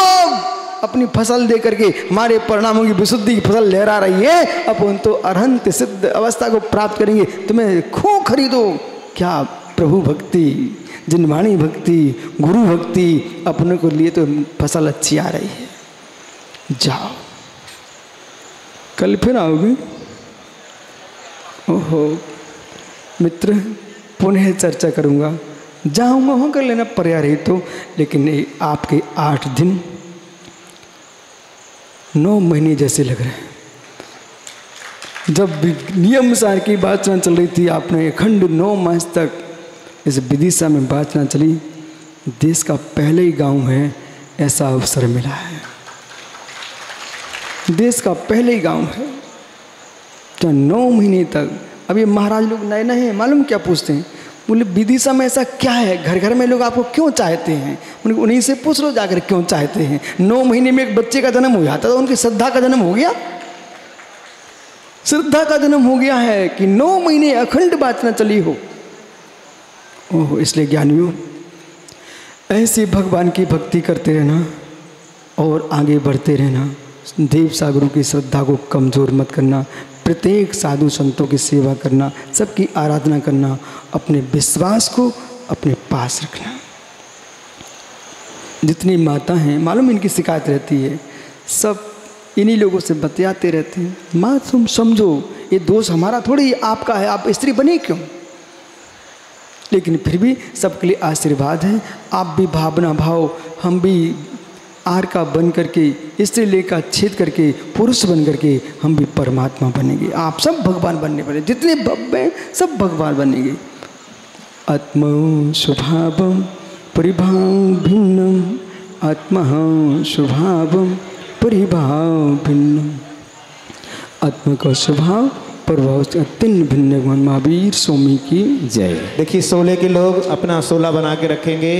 अपनी फसल दे करके, हमारे परिणामों की विशुद्धि की फसल लहरा रही है, अपन तो अरहंत सिद्ध अवस्था को प्राप्त करेंगे। तुम्हें खूब खरीदो। क्या प्रभु भक्ति, जिनवाणी भक्ति, गुरु भक्ति, अपने को लिए तो फसल अच्छी आ रही है। जाओ, कल फिर आओगे? ओहो मित्र, पुनः चर्चा करूँगा, जाऊँगा वहाँ कर लेना पर्याय तो, लेकिन आपके 8 दिन 9 महीने जैसे लग रहे हैं। जब नियम सार की बात चल रही थी, आपने अखंड 9 मास तक इस विदिशा में बात चली। देश का पहले ही गांव है, ऐसा अवसर मिला है। देश का पहले ही गांव है तो 9 महीने तक। अब ये महाराज लोग नए नए हैं, मालूम क्या पूछते हैं? बोले विदिशा में ऐसा क्या है, घर घर में लोग आपको क्यों चाहते हैं? उन्हीं से पूछ लो जाकर क्यों चाहते हैं। 9 महीने में एक बच्चे का जन्म हो जाता है तो उनकी श्रद्धा का जन्म हो गया, श्रद्धा का जन्म हो गया है कि 9 महीने अखंड बात न चली हो। ओह, इसलिए ज्ञानियों ऐसे भगवान की भक्ति करते रहना और आगे बढ़ते रहना। देव सागरों की श्रद्धा को कमज़ोर मत करना, प्रत्येक साधु संतों की सेवा करना, सबकी आराधना करना, अपने विश्वास को अपने पास रखना। जितनी माता हैं मालूम इनकी शिकायत रहती है, सब इन्हीं लोगों से बतियाते रहते हैं। माँ तुम समझो ये दोष हमारा थोड़ी आपका है, आप स्त्री बनी क्यों? लेकिन फिर भी सबके लिए आशीर्वाद है। आप भी भावना भाव, हम भी आर का बन करके, स्त्री का छेद करके, पुरुष बन करके हम भी परमात्मा बनेंगे। आप सब भगवान बनने वाले, जितने हैं सब भगवान बनेंगे। आत्मा स्वभावम परिभाव भिन्नम, आत्मा स्वभावम परिभाव भिन्नम। आत्मा का स्वभाव प्रभाव से अत्यंत भिन्न भगवान महावीर स्वामी की जय। देखिए 16 के लोग अपना 16 बना के रखेंगे।